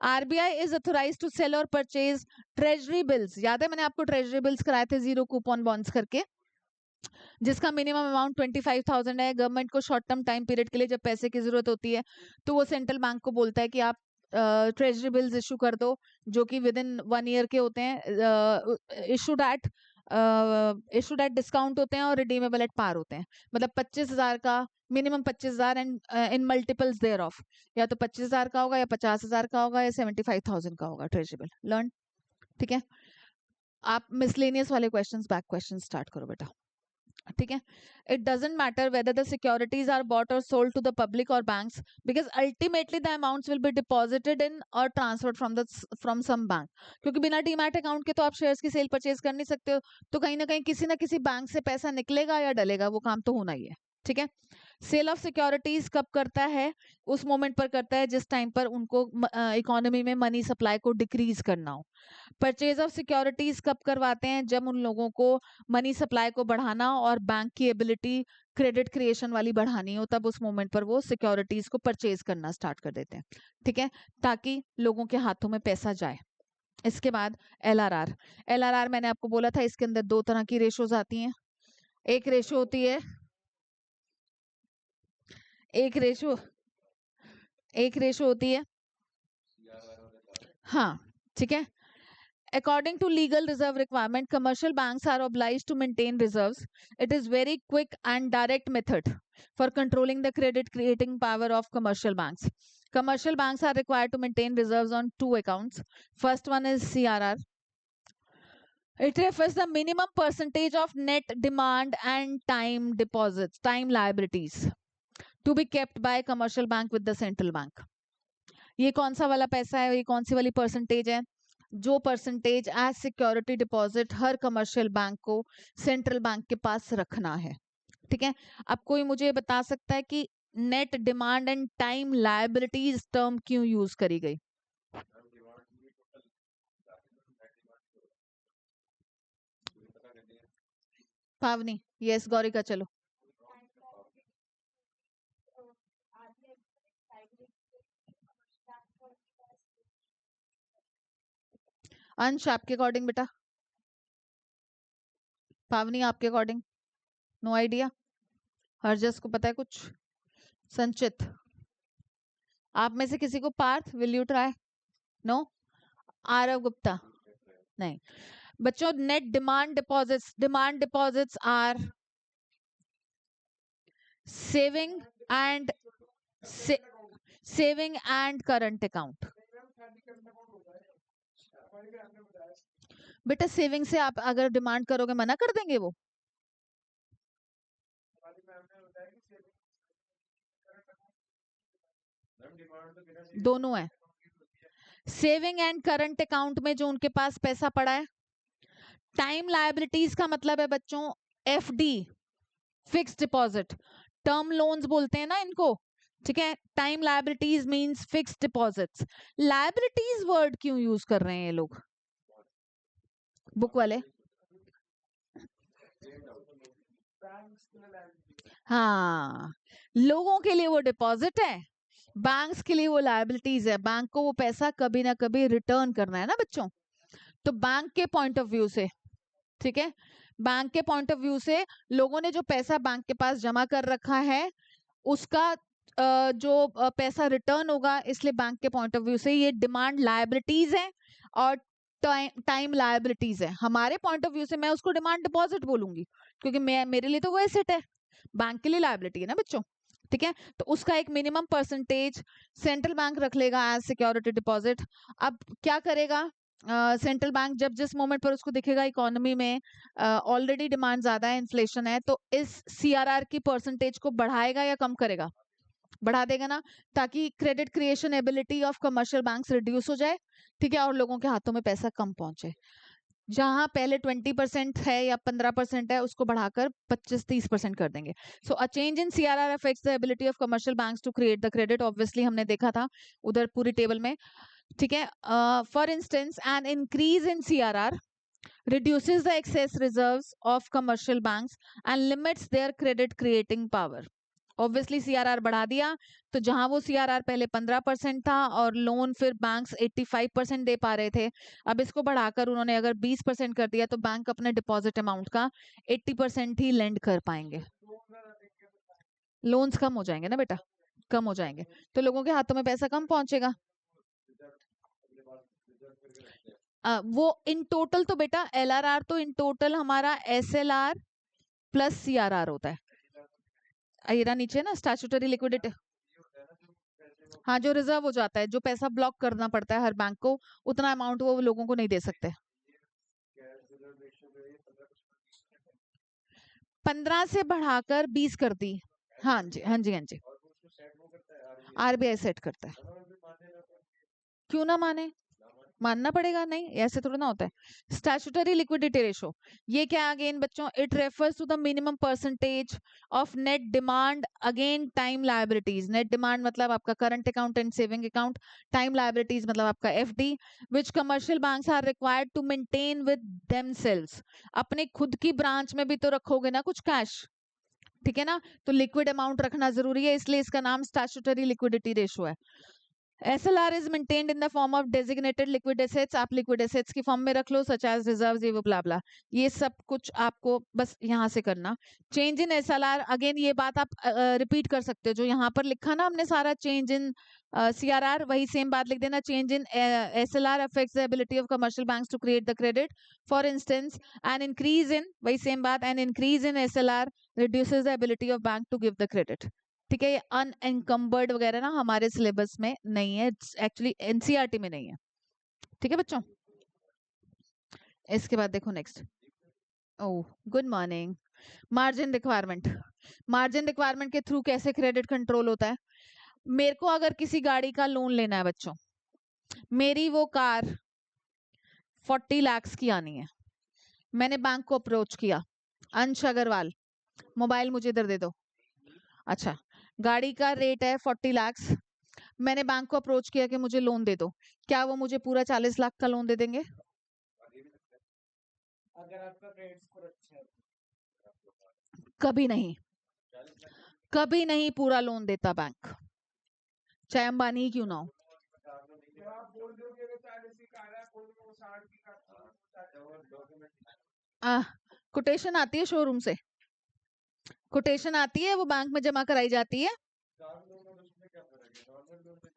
RBI is authorised to sell और परचेज ट्रेजरी बिल्स, याद है मैंने आपको ट्रेजरी बिल्स कराए थे जीरो कूपन बॉन्ड्स करके, जिसका मिनिमम अमाउंट 25,000 है। गवर्नमेंट को शॉर्ट टर्म टाइम पीरियड के लिए जब पैसे की जरूरत होती है तो वो सेंट्रल बैंक को बोलता है कि आप ट्रेजरी बिल्स इशू कर दो, जो कि विद इन 1 ईयर के होते हैं, इशूड एट डिस्काउंट होते हैं और रिडीमेबल एट पार होते हैं, मतलब 25,000 का minimum, 25,000 and in multiples thereof, या तो 25,000 का होगा या 50,000 का होगा या 75,000 का होगा ट्रेजरी बिल, लर्न, ठीक है। आप मिसलेनियस वाले क्वेश्चंस बैक क्वेश्चन स्टार्ट करो बेटा, ठीक है। It doesn't matter whether the securities are bought और सोल्ड टू द पब्लिक और banks, because ultimately the amounts will be deposited in और ट्रांसफर्ड फ्रॉम सम बैंक, क्योंकि बिना डीमैट अकाउंट के तो आप शेयर्स की सेल परचेज कर नहीं सकते हो, तो कहीं ना कहीं किसी ना किसी बैंक से पैसा निकलेगा या डलेगा, वो काम तो होना ही है, ठीक है। सेल ऑफ सिक्योरिटीज कब करता है? उस मोमेंट पर करता है जिस टाइम पर उनको इकोनॉमी में मनी सप्लाई को डिक्रीज करना हो। परचेज ऑफ सिक्योरिटीज कब करवाते हैं? जब उन लोगों को मनी सप्लाई को बढ़ाना और बैंक की एबिलिटी क्रेडिट क्रिएशन वाली बढ़ानी हो, तब उस मोमेंट पर वो सिक्योरिटीज को परचेज करना स्टार्ट कर देते हैं, ठीक है, ताकि लोगों के हाथों में पैसा जाए। इसके बाद LRR, LRR मैंने आपको बोला था इसके अंदर दो तरह की रेशोज आती हैं, एक रेशो होती है, एक रेशो होती है, हाँ, ठीक है। According to legal reserve requirement, commercial banks are obliged to maintain reserves. It is very quick and direct method for controlling the credit creating power of commercial banks. Commercial banks are required to maintain reserves on two accounts. First one is CRR. It refers the minimum percentage of net demand and time deposits, time liabilities to be kept by commercial bank with the central bank. ये कौन सा वाला पैसा है, ये कौन सी वाली percentage है? जो परसेंटेज एज सिक्योरिटी डिपॉजिट हर कमर्शियल बैंक को सेंट्रल बैंक के पास रखना है, ठीक है। अब कोई मुझे बता सकता है कि net demand and time liabilities term क्यों यूज करी गई? पावनी, यस गौरिका, चलो। अंश आपके अकॉर्डिंग बेटा, पावनी आपके अकॉर्डिंग, नो आइडिया, हरजस को पता है कुछ? संचित, आप में से किसी को? Parth, will you try? No? Aarav Gupta? नहीं। बच्चों, net demand deposits are saving and saving and current account. बेटा सेविंग से आप अगर डिमांड करोगे मना कर देंगे वो? दोनों है। सेविंग एंड करंट अकाउंट में जो उनके पास पैसा पड़ा है। टाइम लायबिलिटीज का मतलब है बच्चों FD, fixed deposit. Term loans बोलते हैं ना इनको, ठीक है? Time liabilities means fixed deposits. Liabilities word क्यों यूज कर रहे हैं ये लोग, बुक वाले? हाँ, लोगों के लिए वो डिपॉजिट है, बैंक्स के लिए वो लायबिलिटीज है। बैंक को वो पैसा कभी ना कभी रिटर्न करना है ना बच्चों। तो बैंक के पॉइंट ऑफ व्यू से, ठीक है, बैंक के पॉइंट ऑफ व्यू से लोगों ने जो पैसा बैंक के पास जमा कर रखा है उसका जो पैसा रिटर्न होगा, इसलिए बैंक के पॉइंट ऑफ व्यू से ये डिमांड लायबिलिटीज है और टाइम लायबिलिटीज है। हमारे पॉइंट ऑफ व्यू से मैं उसको डिमांड डिपॉजिट बोलूंगी क्योंकि मेरे लिए तो वो एसेट है, बैंक के लिए लायबिलिटी है ना बच्चों, ठीक है? तो उसका एक मिनिमम परसेंटेज सेंट्रल बैंक रख लेगा एज सिक्योरिटी डिपॉजिट। अब क्या करेगा सेंट्रल बैंक, जब जिस मोमेंट पर उसको दिखेगा इकोनॉमी में ऑलरेडी डिमांड ज्यादा है, इन्फ्लेशन है, तो इस सीआरआर की परसेंटेज को बढ़ाएगा या कम करेगा? बढ़ा देगा ना, ताकि credit creation ability of commercial banks reduce हो जाए, ठीक है, और लोगों के हाथों में पैसा कम पहुंचे। जहां पहले 20% है या 15% है उसको बढ़ाकर 25-30% कर देंगे। So a change in CRR affects the ability of commercial banks to create the credit. Obviously हमने देखा था उधर पूरी टेबल में, ठीक है? For instance an increase in CRR reduces the excess reserves of commercial banks and limits their credit creating power. Obviously CRR बढ़ा दिया तो जहां वो सीआरआर पहले 15% था और लोन फिर बैंक्स 85% दे पा रहे थे, अब इसको बढ़ाकर उन्होंने अगर 20% कर दिया तो बैंक अपने डिपॉजिट अमाउंट का 80% ही लेंड कर पाएंगे। लोन्स कम हो जाएंगे ना बेटा, कम हो जाएंगे तो लोगों के हाथों में पैसा कम पहुंचेगा। वो इन टोटल तो बेटा एलआरआर तो इन टोटल हमारा एसएलआर प्लस सीआरआर होता है। ये नीचे ना स्टैट्यूटरी लिक्विडिटी, हाँ, जो रिजर्व हो जाता है, जो पैसा ब्लॉक करना पड़ता है हर बैंक को, उतना अमाउंट वो लोगों को नहीं दे सकते। 15 से बढ़ाकर 20 कर दी। हाँ जी, हाँ जी, हाँ जी, आरबीआई सेट करता है। क्यों ना माने, मानना पड़ेगा, नहीं ऐसे थोड़ा ना होता है। स्टैट्यूटरी लिक्विडिटी रेशो, ये क्या अगेन बच्चों? It refers to the minimum percentage of net demand again time liabilities. Net demand मतलब आपका current account and saving account, time liabilities मतलब आपका FD, which commercial banks are required to maintain with themselves. अपने खुद की branch में भी तो रखोगे ना कुछ कैश, ठीक है ना? तो लिक्विड अमाउंट रखना जरूरी है, इसलिए इसका नाम स्टैट्यूटरी लिक्विडिटी रेशो है। SLR is maintained in the form of designated liquid assets। आप liquid assets की फॉर्म में रख लो, such as reserves, ये वो blah blah, ये सब कुछ आपको बस यहाँ से करना। चेंज इन SLR, अगेन ये बात आप रिपीट कर सकते हो, जो यहाँ पर लिखा ना हमने सारा चेंज इन CRR, वही सेम बात लिख देना। Change in SLR affects the ability of commercial banks to create the credit. For instance, an increase in, वही सेम बात, an increase in SLR reduces the ability of bank to give the credit। ठीक है, ये unencumbered वगैरह ना हमारे syllabus में नहीं है, एक्चुअली एनसीईआरटी में नहीं है, ठीक है बच्चों? इसके बाद देखो next. Oh, good morning. Margin requirement, margin requirement के थ्रू कैसे क्रेडिट कंट्रोल होता है? मेरे को अगर किसी गाड़ी का लोन लेना है बच्चों, मेरी वो कार 40 लाख की आनी है, मैंने बैंक को अप्रोच किया, अंश अग्रवाल मोबाइल मुझे इधर दे दो। अच्छा, गाड़ी का रेट है 40 लाख, मैंने बैंक को अप्रोच किया कि मुझे लोन दे दो, क्या वो मुझे पूरा 40 लाख का लोन दे देंगे?
अगर आपका क्रेडिट स्कोर अच्छा है
कभी नहीं, कभी नहीं पूरा लोन देता बैंक, चाहे अंबानी ही क्यों ना हो। कोटेशन आती है शोरूम से, कोटेशन आती है, वो बैंक में जमा कराई जाती है।
कार लोन और उसमें क्या फर्क है? नॉर्मल लोन में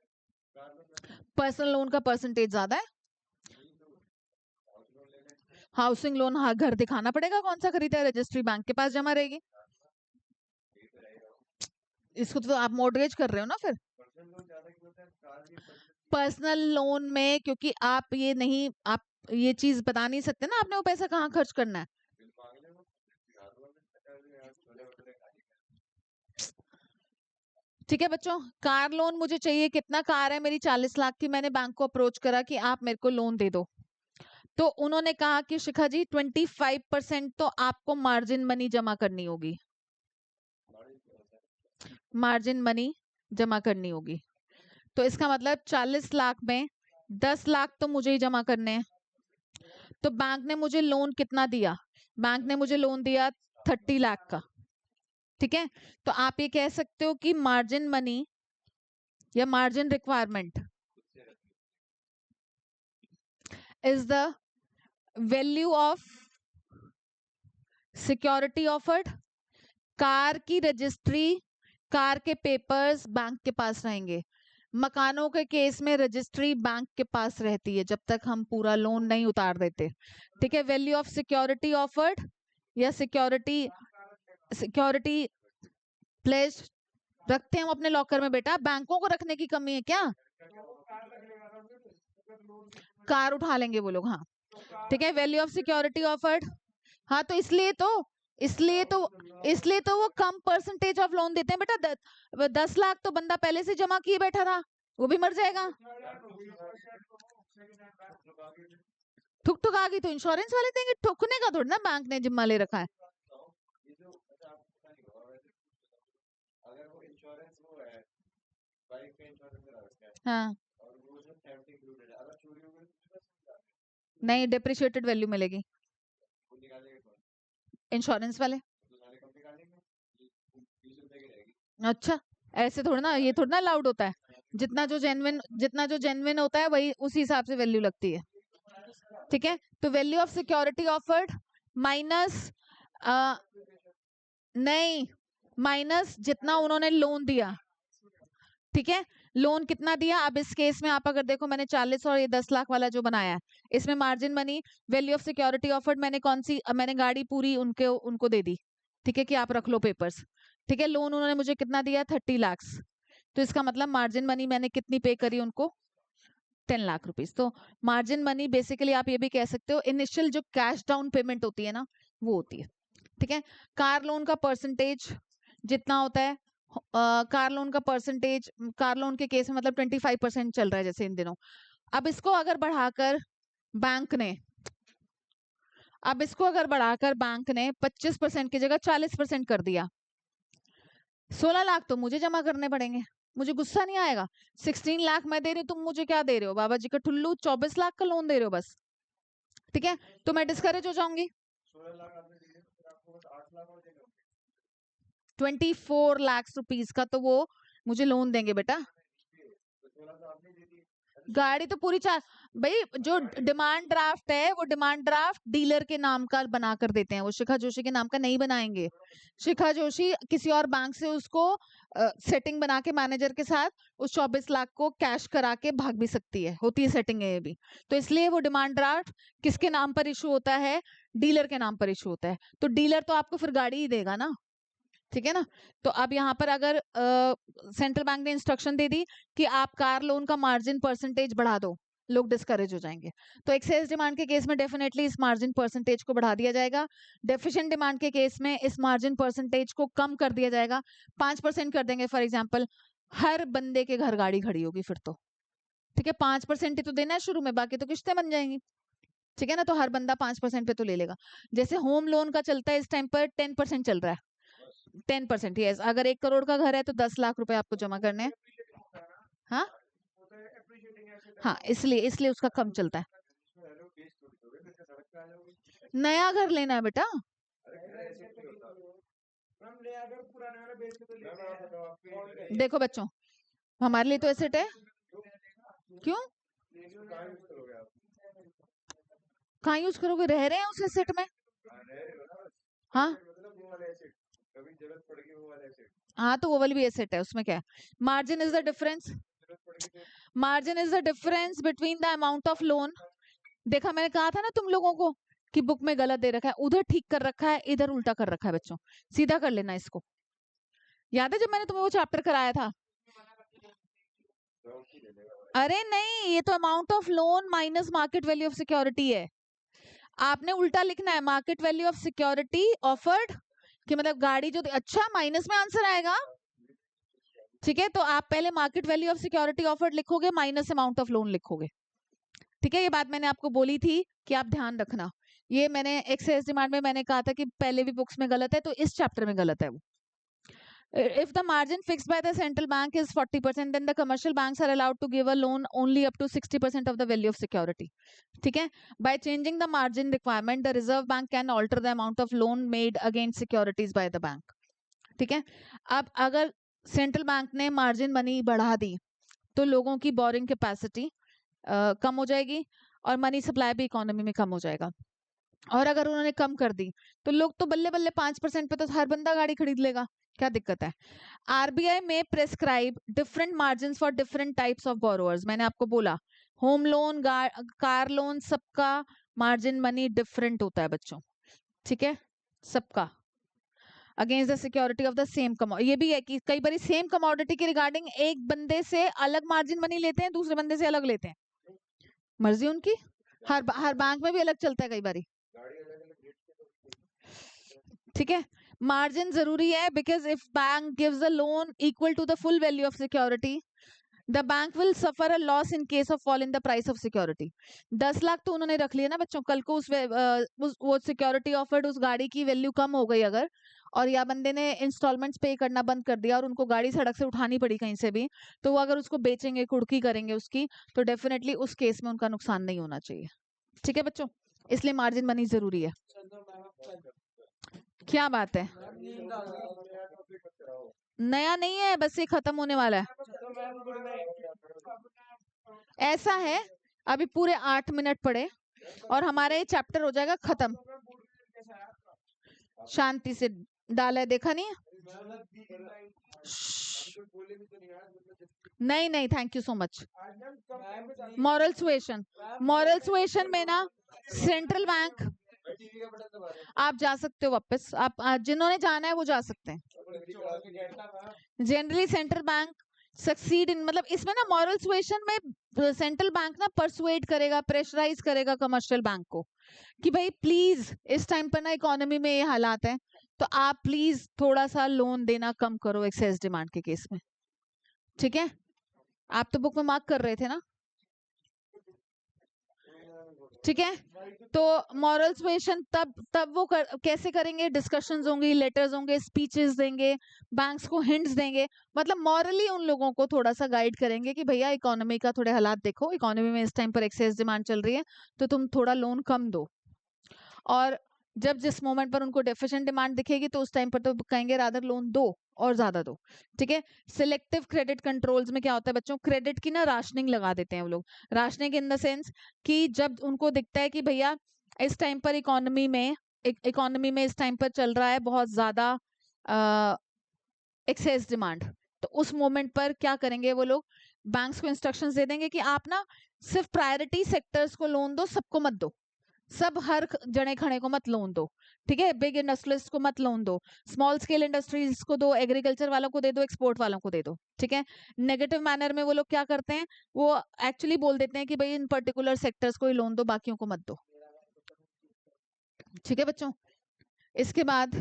कार लोन में
पर्सनल लोन का परसेंटेज ज्यादा है।
नहीं तो हाउस लोन ले लें,
हाउसिंग लोन, हाँ, घर दिखाना पड़ेगा कौन सा खरीदा है, रजिस्ट्री बैंक के पास जमा रहेगी।
यही तो रहेगा।
इसको तो आप मॉर्गेज कर रहे हो ना फिर।
पर्सनल लोन ज्यादा क्यों होता है? कार की पर्सनल
पर्सनल लोन में क्योंकि आप ये नहीं, आप ये चीज बता नहीं सकते ना आपने वो पैसा कहाँ खर्च करना है।
बिल मांग ले वो कार लोन में 50,000 छोले भटूरे खाने का।
ठीक है बच्चों, कार लोन मुझे चाहिए, कितना कार है मेरी 40 लाख की, मैंने बैंक को अप्रोच करा कि आप मेरे को लोन दे दो, तो उन्होंने कहा कि शिखा जी 25% तो आपको मार्जिन मनी जमा करनी होगी,
मार्जिन क्या होता है?
मार्जिन मनी जमा करनी होगी। तो इसका मतलब 40 लाख में 10 लाख तो मुझे ही जमा करने हैं। तो बैंक ने मुझे लोन कितना दिया? बैंक ने मुझे लोन दिया 30 लाख का। ठीक है, तो आप ये कह सकते हो कि मार्जिन मनी या मार्जिन रिक्वायरमेंट
उससे रहती
is the value of security offered. Car की रजिस्ट्री, कार के पेपर्स बैंक के पास रहेंगे। मकानों के केस में रजिस्ट्री बैंक के पास रहती है जब तक हम पूरा लोन नहीं उतार देते। ठीक है, वैल्यू ऑफ सिक्योरिटी ऑफर्ड या सिक्योरिटी, सिक्योरिटी प्लेस रखते हैं हम अपने लॉकर में बेटा, बैंकों को रखने की कमी है क्या? कार उठा लेंगे वो लोग, हाँ। ठीक है, वैल्यू ऑफ सिक्योरिटी ऑफर्ड, हाँ, तो इसलिए तो वो कम परसेंटेज ऑफ लोन देते हैं बेटा। 10 लाख तो बंदा पहले से जमा किए बैठा था, वो भी मर जाएगा। ठुक ठुक आ गई तो इंश्योरेंस वाले देंगे, ठुकने का थोड़ी ना बैंक ने जिम्मा ले रखा है।
ये जो अच्छा आपको पता नहीं होगा वैसे, अगर वो इंश्योरेंस वो है बाइक का इंश्योरेंस करा रखा है
हाँ,
और वो उसमें थेफ्ट इंक्लूडेड है, अगर चोरी हो गई तो कितना समझ
नहीं, डिप्रिशिएटेड वैल्यू मिलेगी
वो निकालेंगे कौन?
इंश्योरेंस वाले।
तो सारे कंपनी निकालेंगे, 20 रुपए की रहेगी।
अच्छा, ऐसे थोड़ा ना, ये थोड़ा ना अलाउड होता है। जितना जो जेन्युइन होता है वही उसी हिसाब से वैल्यू लगती है। ठीक है, तो value of security offered minus, नहीं, माइनस जितना उन्होंने लोन दिया। ठीक है, लोन कितना दिया? अब इस केस में आप अगर देखो, मैंने 40 और ये 10 लाख वाला जो बनाया है, इसमें margin money, value of security offered, मैंने कौन सी, मैंने गाड़ी पूरी उनको दे दी। ठीक है, कि आप रख लो पेपर्स। ठीक है, लोन उन्होंने मुझे कितना दिया? 30 लाख। तो इसका मतलब मार्जिन मनी मैंने कितनी पे करी उनको? 10 लाख रुपीस। तो मार्जिन मनी बेसिकली आप ये भी कह सकते हो इनिशियल जो कैश डाउन पेमेंट होती है ना, वो होती है। ठीक है, कार लोन का परसेंटेज जितना होता है, कार लोन का परसेंटेज, कार लोन के केस में मतलब 25% चल रहा है जैसे इन दिनों। अब इसको अगर बढ़ाकर बैंक ने, अब इसको अगर बढ़ाकर बैंक ने 25% की जगह 40% कर दिया, 16 लाख तो मुझे जमा करने पड़ेंगे। मुझे गुस्सा नहीं आएगा? 16 लाख मैं दे रही हूँ, तुम मुझे क्या दे रहे हो, बाबा जी का ठुल्लू, 24 लाख का लोन दे रहे हो बस। ठीक है, तो मैं डिस्करेज हो जाऊंगी।
16 लाख आपने दिए तो फिर आपको बस 8 लाख और देने होंगे।
24 लाख रुपीस का तो वो मुझे लोन देंगे बेटा।
तो 16 तो आपने दे दिए।
गाड़ी तो पूरी भाई, जो डिमांड ड्राफ्ट है वो डिमांड ड्राफ्ट डीलर के नाम का बना कर देते हैं, वो शिखा जोशी के नाम का नहीं बनाएंगे। शिखा जोशी किसी और बैंक से उसको सेटिंग बना के मैनेजर के साथ उस 24 लाख को कैश करा के भाग भी सकती है, होती है सेटिंग है ये भी। तो इसलिए वो डिमांड ड्राफ्ट किसके नाम पर इशू होता है? डीलर के नाम पर इशू होता है। तो डीलर तो आपको फिर गाड़ी ही देगा ना। ठीक है ना, तो अब यहाँ पर अगर सेंट्रल बैंक ने इंस्ट्रक्शन दे दी कि आप कार लोन का मार्जिन परसेंटेज बढ़ा दो, लोग डिस्करेज हो जाएंगे। तो एक्सेस डिमांड के केस में डेफिनेटली इस मार्जिन परसेंटेज को बढ़ा दिया जाएगा। डेफिशिएंट डिमांड के केस में इस मार्जिन परसेंटेज को कम कर दिया जाएगा, 5% कर देंगे फॉर एग्जाम्पल। हर बंदे के घर गाड़ी खड़ी होगी फिर तो। ठीक है, 5% ही तो देना है शुरू में, बाकी तो किस्तें बन जाएंगी। ठीक है ना, तो हर बंदा 5% पे तो ले लेगा। जैसे होम लोन का चलता है इस टाइम पर 10% चल रहा है। 10%, यस। अगर 1 करोड़ का घर है तो 10 लाख रुपए आपको जमा करने हैं। हाँ, हाँ, इसलिए इसलिए उसका कम चलता है।
इसमें हेलो बेच थोड़ी दोगे, फिर सड़क पे आ जाओगे।
नया घर लेना है बेटा।
अरे किराए ऐसे नहीं होता। हम ले आकर पुराने वाला बेच के तो लेते हैं। बताओ आपके
देखो बच्चों, हमारे लिए तो एसेट है। क्यों?
कहाँ यूज करोगे आप?
कहाँ यूज करोगे? रह रहे हैं उस एसेट में।
रह रहे हो ना बस।
हाँ,
मतलब वो वाले ऐसे कभी जरूरत
हाँ तो वो वाली भी एसेट है, उसमें क्या है? Margin is the difference, margin is the difference between the amount of loan. देखा, मैंने कहा था ना तुम लोगों को कि बुक में गलत दे रखा है, उधर ठीक कर रखा है, इधर उल्टा कर रखा है बच्चों। सीधा कर लेना इसको। याद है जब मैंने तुम्हें वो चैप्टर कराया था? अरे नहीं, ये तो amount of loan minus market value of security है। आपने उल्टा लिखना है, market value of security offered, कि मतलब गाड़ी जो, अच्छा माइनस में आंसर आएगा। ठीक है, तो आप पहले market value of security offered लिखोगे, माइनस अमाउंट ऑफ लोन लिखोगे। ठीक है, ये बात मैंने आपको बोली थी कि आप ध्यान रखना। ये मैंने एक्सेस डिमांड में मैंने कहा था कि पहले भी बुक्स में गलत है, तो इस चैप्टर में गलत है वो। If the margin fixed by the central bank is 40%, then the commercial banks are allowed to give a loan only up to 60% of the value of security. ठीक है, by changing the margin requirement, the Reserve Bank can alter the amount of loan made against securities by the bank. ठीक है, अब अगर central bank ने margin money बढ़ा दी तो लोगों की बोरिंग कैपेसिटी कम हो जाएगी और मनी सप्लाई भी इकोनॉमी में कम हो जाएगा। और अगर उन्होंने कम कर दी तो लोग तो बल्ले बल्ले 5% पे तो हर बंदा गाड़ी खरीद लेगा, क्या दिक्कत है? आरबीआई में prescribe different margin for different types of borrowers. मैंने आपको बोला होम लोन, कार लोन, सबका मार्जिन मनी डिफरेंट होता है बच्चों। ठीक है, सबका against the security of the same commodity. ये भी है कि कई बार सेम कमोडिटी के रिगार्डिंग एक बंदे से अलग मार्जिन मनी लेते हैं, दूसरे बंदे से अलग लेते हैं, मर्जी उनकी। हर बैंक में भी अलग चलता है कई बार। ठीक है, मार्जिन जरूरी है because if bank gives a loan equal to the full value of security, the bank will suffer a loss in case of fall in the price of security. 10 lakh तो उन्होंने रख लिया ना बच्चों, कल को वो सिक्योरिटी ऑफर्ड उस गाड़ी की वैल्यू कम हो गई अगर, और या बंदे ने इंस्टॉलमेंट्स पे करना बंद कर दिया और उनको गाड़ी सड़क से उठानी पड़ी कहीं से भी, तो वो अगर उसको बेचेंगे, कुड़की करेंगे उसकी, तो डेफिनेटली उस केस में उनका नुकसान नहीं होना चाहिए। ठीक है बच्चों, इसलिए मार्जिन मनी जरूरी है। क्या बात है? नया नहीं है, बस ये खत्म होने वाला है। ऐसा है, अभी पूरे 8 मिनट पड़े और हमारा ये चैप्टर हो जाएगा खत्म। शांति से डाला है, देखा नहीं? नहीं नहीं, thank you so much. Moral suasion, moral suasion में ना सेंट्रल बैंक, आप जा सकते हो वापस, आप जिन्होंने जाना है वो जा सकते हैं। Generally central bank succeed in, मतलब इसमें ना मॉरल सुएशन में सेंट्रल बैंक ना परसुएड करेगा, प्रेशराइज करेगा कमर्शियल बैंक को कि भाई प्लीज इस टाइम पर ना इकोनॉमी में ये हालात है, तो आप प्लीज थोड़ा सा लोन देना कम करो एक्सेस डिमांड के केस में। ठीक है, आप तो बुक में मार्क कर रहे थे ना? ठीक है, तो मॉरल सुएशन तब वो कैसे करेंगे? डिस्कशंस होंगी, लेटर्स होंगे, स्पीचेस देंगे, बैंक्स को हिंट्स देंगे, मतलब मॉरली उन लोगों को थोड़ा सा गाइड करेंगे कि भैया इकोनॉमी का थोड़े हालात देखो, इकोनॉमी में इस टाइम पर एक्सेस डिमांड चल रही है तो तुम थोड़ा लोन कम दो। और जब जिस मोमेंट पर उनको डेफिशिएंट डिमांड दिखेगी तो उस टाइम पर तो कहेंगे रादर लोन दो और ज्यादा दो। ठीक है, सिलेक्टिव क्रेडिट कंट्रोल्स में क्या होता है बच्चों? क्रेडिट की ना राशनिंग लगा देते हैं वो लोग। राशनिंग इन द सेंस कि जब उनको दिखता है कि भैया इस टाइम पर इकोनॉमी में इस टाइम पर चल रहा है बहुत ज्यादा एक्सेस डिमांड, तो उस मोमेंट पर क्या करेंगे वो लोग? बैंक्स को इंस्ट्रक्शंस दे देंगे कि आप ना सिर्फ प्रायोरिटी सेक्टर्स को लोन दो, सबको मत दो, सब हर जने खड़े को मत लोन दो। ठीक है, बिग इंडस्ट्रियलिस्ट को मत लोन दो, स्मॉल स्केल इंडस्ट्रीज को दो, एग्रीकल्चर वालों को दे दो, एक्सपोर्ट वालों को दे दो। ठीक है, नेगेटिव मैनर में वो लोग क्या करते हैं, वो एक्चुअली बोल देते हैं कि भाई इन पर्टिकुलर सेक्टर्स को ही लोन दो, बाकियों को मत दो। ठीक है बच्चों, इसके बाद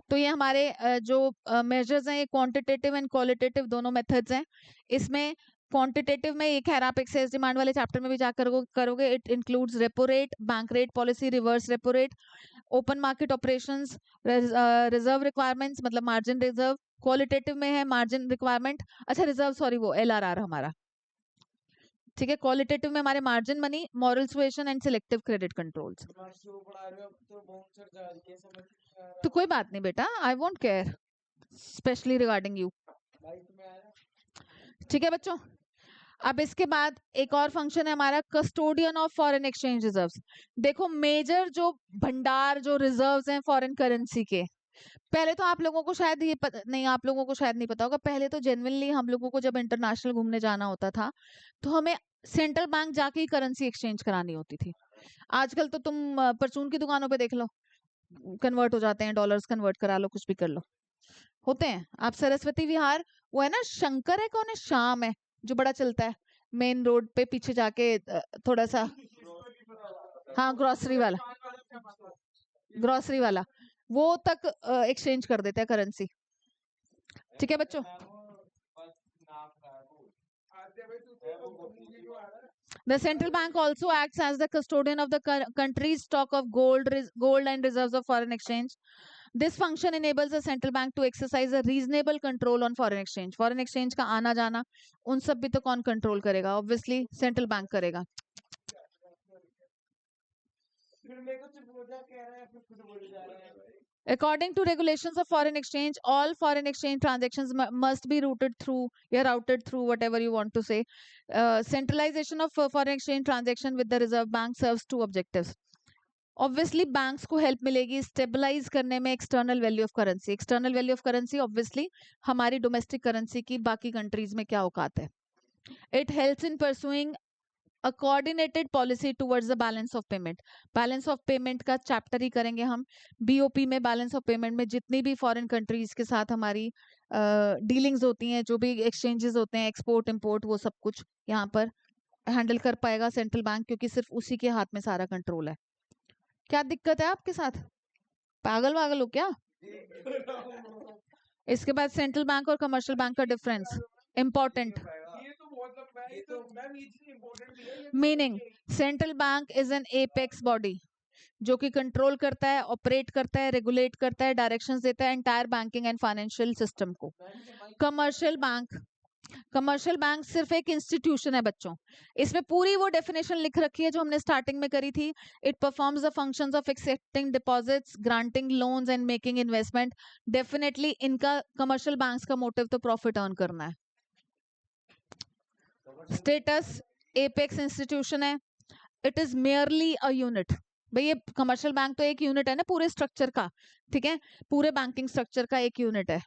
तो ये हमारे जो मेजर्स हैं, ये क्वांटिटेटिव एंड क्वालिटेटिव दोनों मेथड्स हैं। इसमें क्वांटिटेटिव में ये खैर आप एक्सेस डिमांड वाले चैप्टर में भी जाकर करोगे। It includes repo rate, bank rate policy, reverse repo rate, open market operations, reserve requirements मतलब मार्जिन रिजर्व। क्वालिटेटिव में है मार्जिन रिक्वायरमेंट, अच्छा रिजर्व सॉरी वो LRR हमारा। ठीक है, क्वालिटेटिव में हमारे margin money, moral suasion and selective credit controls. तो कोई बात नहीं बेटा, I won't care specially regarding you. ठीक है बच्चों, अब इसके बाद एक और फंक्शन है हमारा custodian of foreign exchange reserves. देखो मेजर जो भंडार जो रिजर्व्स हैं फॉरेन करेंसी के, पहले तो आप लोगों को शायद ये नहीं, आप लोगों को शायद नहीं पता होगा, पहले तो जेन्युइनली हम लोगों को जब इंटरनेशनल घूमने जाना होता था तो हमें सेंट्रल बैंक जाके ही करेंसी एक्सचेंज करानी होती थी। आजकल तो तुम परचून की दुकानों पे देख लो, कन्वर्ट हो जाते हैं, डॉलर्स कन्वर्ट करा लो, कुछ भी कर लो, होते हैं। आप सरस्वती विहार, वो है ना शंकर है, कौन है, श्याम है, जो बड़ा चलता है मेन रोड पे पीछे जाके थोड़ा सा, हाँ ग्रोसरी वाला, वो तक एक्सचेंज कर देते हैं करेंसी। ठीक है बच्चों। The central bank also acts as the custodian of the country's stock of gold and reserves of foreign exchange. This function enables the central bank to exercise a reasonable control on foreign exchange. Foreign exchange का आना जाना उन सब भी तो कौन control करेगा? Obviously central bank करेगा। According to regulations of foreign exchange, all foreign exchange transactions must be routed through whatever you want to say. Centralization of foreign exchange transaction with the Reserve Bank serves two objectives. Obviously banks को help मिलेगी stabilize करने में external value of currency. External value of currency obviously हमारी domestic currency की बाकी countries में क्या औकात है. It helps in pursuing a coordinated policy towards the balance of payment. Balance of payment का chapter ही करेंगे हम. BOP में balance of payment में जितनी भी foreign countries के साथ हमारी dealings होती हैं, जो भी exchanges होते हैं, export import, वो सब कुछ यहाँ पर handle कर पाएगा central bank, क्योंकि सिर्फ उसी के हाथ में सारा control है. क्या दिक्कत है आपके साथ? पागल हो क्या? इसके बाद सेंट्रल बैंक और कमर्शियल बैंक का difference important meaning, central bank is an apex body जो कि कंट्रोल करता है, ऑपरेट करता है, रेगुलेट करता है, डायरेक्शंस देता है entire banking and financial system को. कमर्शियल बैंक सिर्फ एक इंस्टीट्यूशन है बच्चों. इसमें पूरी वो डेफिनेशन लिख रखी है जो हमने स्टार्टिंग में करी थी. It performs the functions of accepting deposits, granting loans and making investment. Definitely इनका कमर्शियल बैंक्स का मोटिव तो प्रॉफिट अर्न करना है. स्टेटस एपेक्स इंस्टीट्यूशन है. It is merely a unit. भाई ये कमर्शियल बैंक तो एक यूनिट है ना पूरे स्ट्रक्चर का, ठीक है, पूरे बैंकिंग स्ट्रक्चर का एक यूनिट है.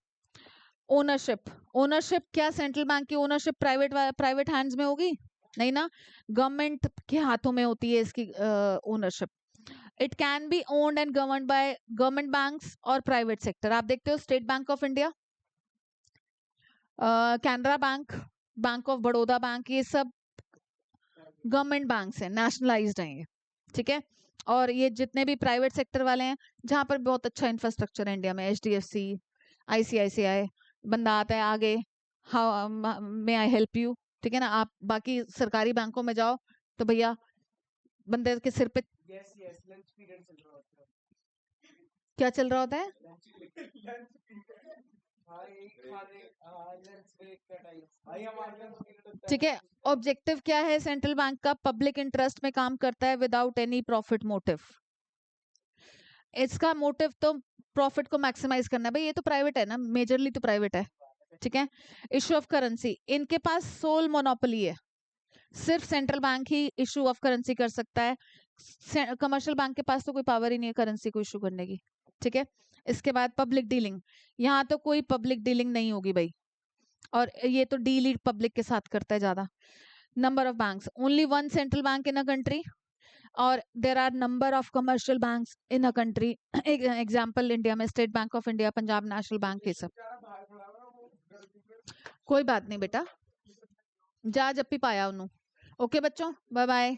ओनरशिप क्या सेंट्रल बैंक की ओनरशिप प्राइवेट हैंड्स में होगी? नहीं ना, गवर्नमेंट के हाथों में होती है इसकी ownership. It can be owned and governed by government banks और प्राइवेट सेक्टर. आप देखते हो state Bank of India, Canara bank, bank of Baroda bank, ये सब गवर्नमेंट बैंक्स हैं, नेशनलाइज्ड हैं ये, ठीक है. और ये जितने भी प्राइवेट सेक्टर वाले हैं जहां पर बहुत अच्छा इंफ्रास्ट्रक्चर है इंडिया में, HDFC, ICICI, बंदा आता है आगे, how may I help you, ठीक है ना. आप बाकी सरकारी बैंकों में जाओ तो भैया बंदे के सिर पे क्या चल रहा होता है? ठीक है. ऑब्जेक्टिव क्या है सेंट्रल बैंक का? पब्लिक इंटरेस्ट में काम करता है विदाउट एनी प्रॉफिट मोटिव. इसका मोटिव तो प्रॉफिट को मैक्सिमाइज करना है. भाई ये तो प्राइवेट है ना, मेजरली तो प्राइवेट है, ठीक है. इश्यू ऑफ करेंसी, इनके पास सोल मोनोपोली है, सिर्फ central bank he issue of currency कर सकता है. कमर्शियल बैंक के पास तो कोई पावर ही नहीं है करेंसी को इशू करने की, ठीक है. इसके बाद पब्लिक डीलिंग, यहाँ तो कोई पब्लिक डीलिंग नहीं होगी भाई, और ये तो डील ही पब्लिक के साथ करता है ज्यादा. Number of banks, only one central bank in a country, और there are number of commercial banks in a country. Example India में State Bank of India, Punjab National Bank, ये सब. कोई बात नहीं बेटा, जा जब भी पाया उन्होंने. ओके बच्चों, बाय बाय.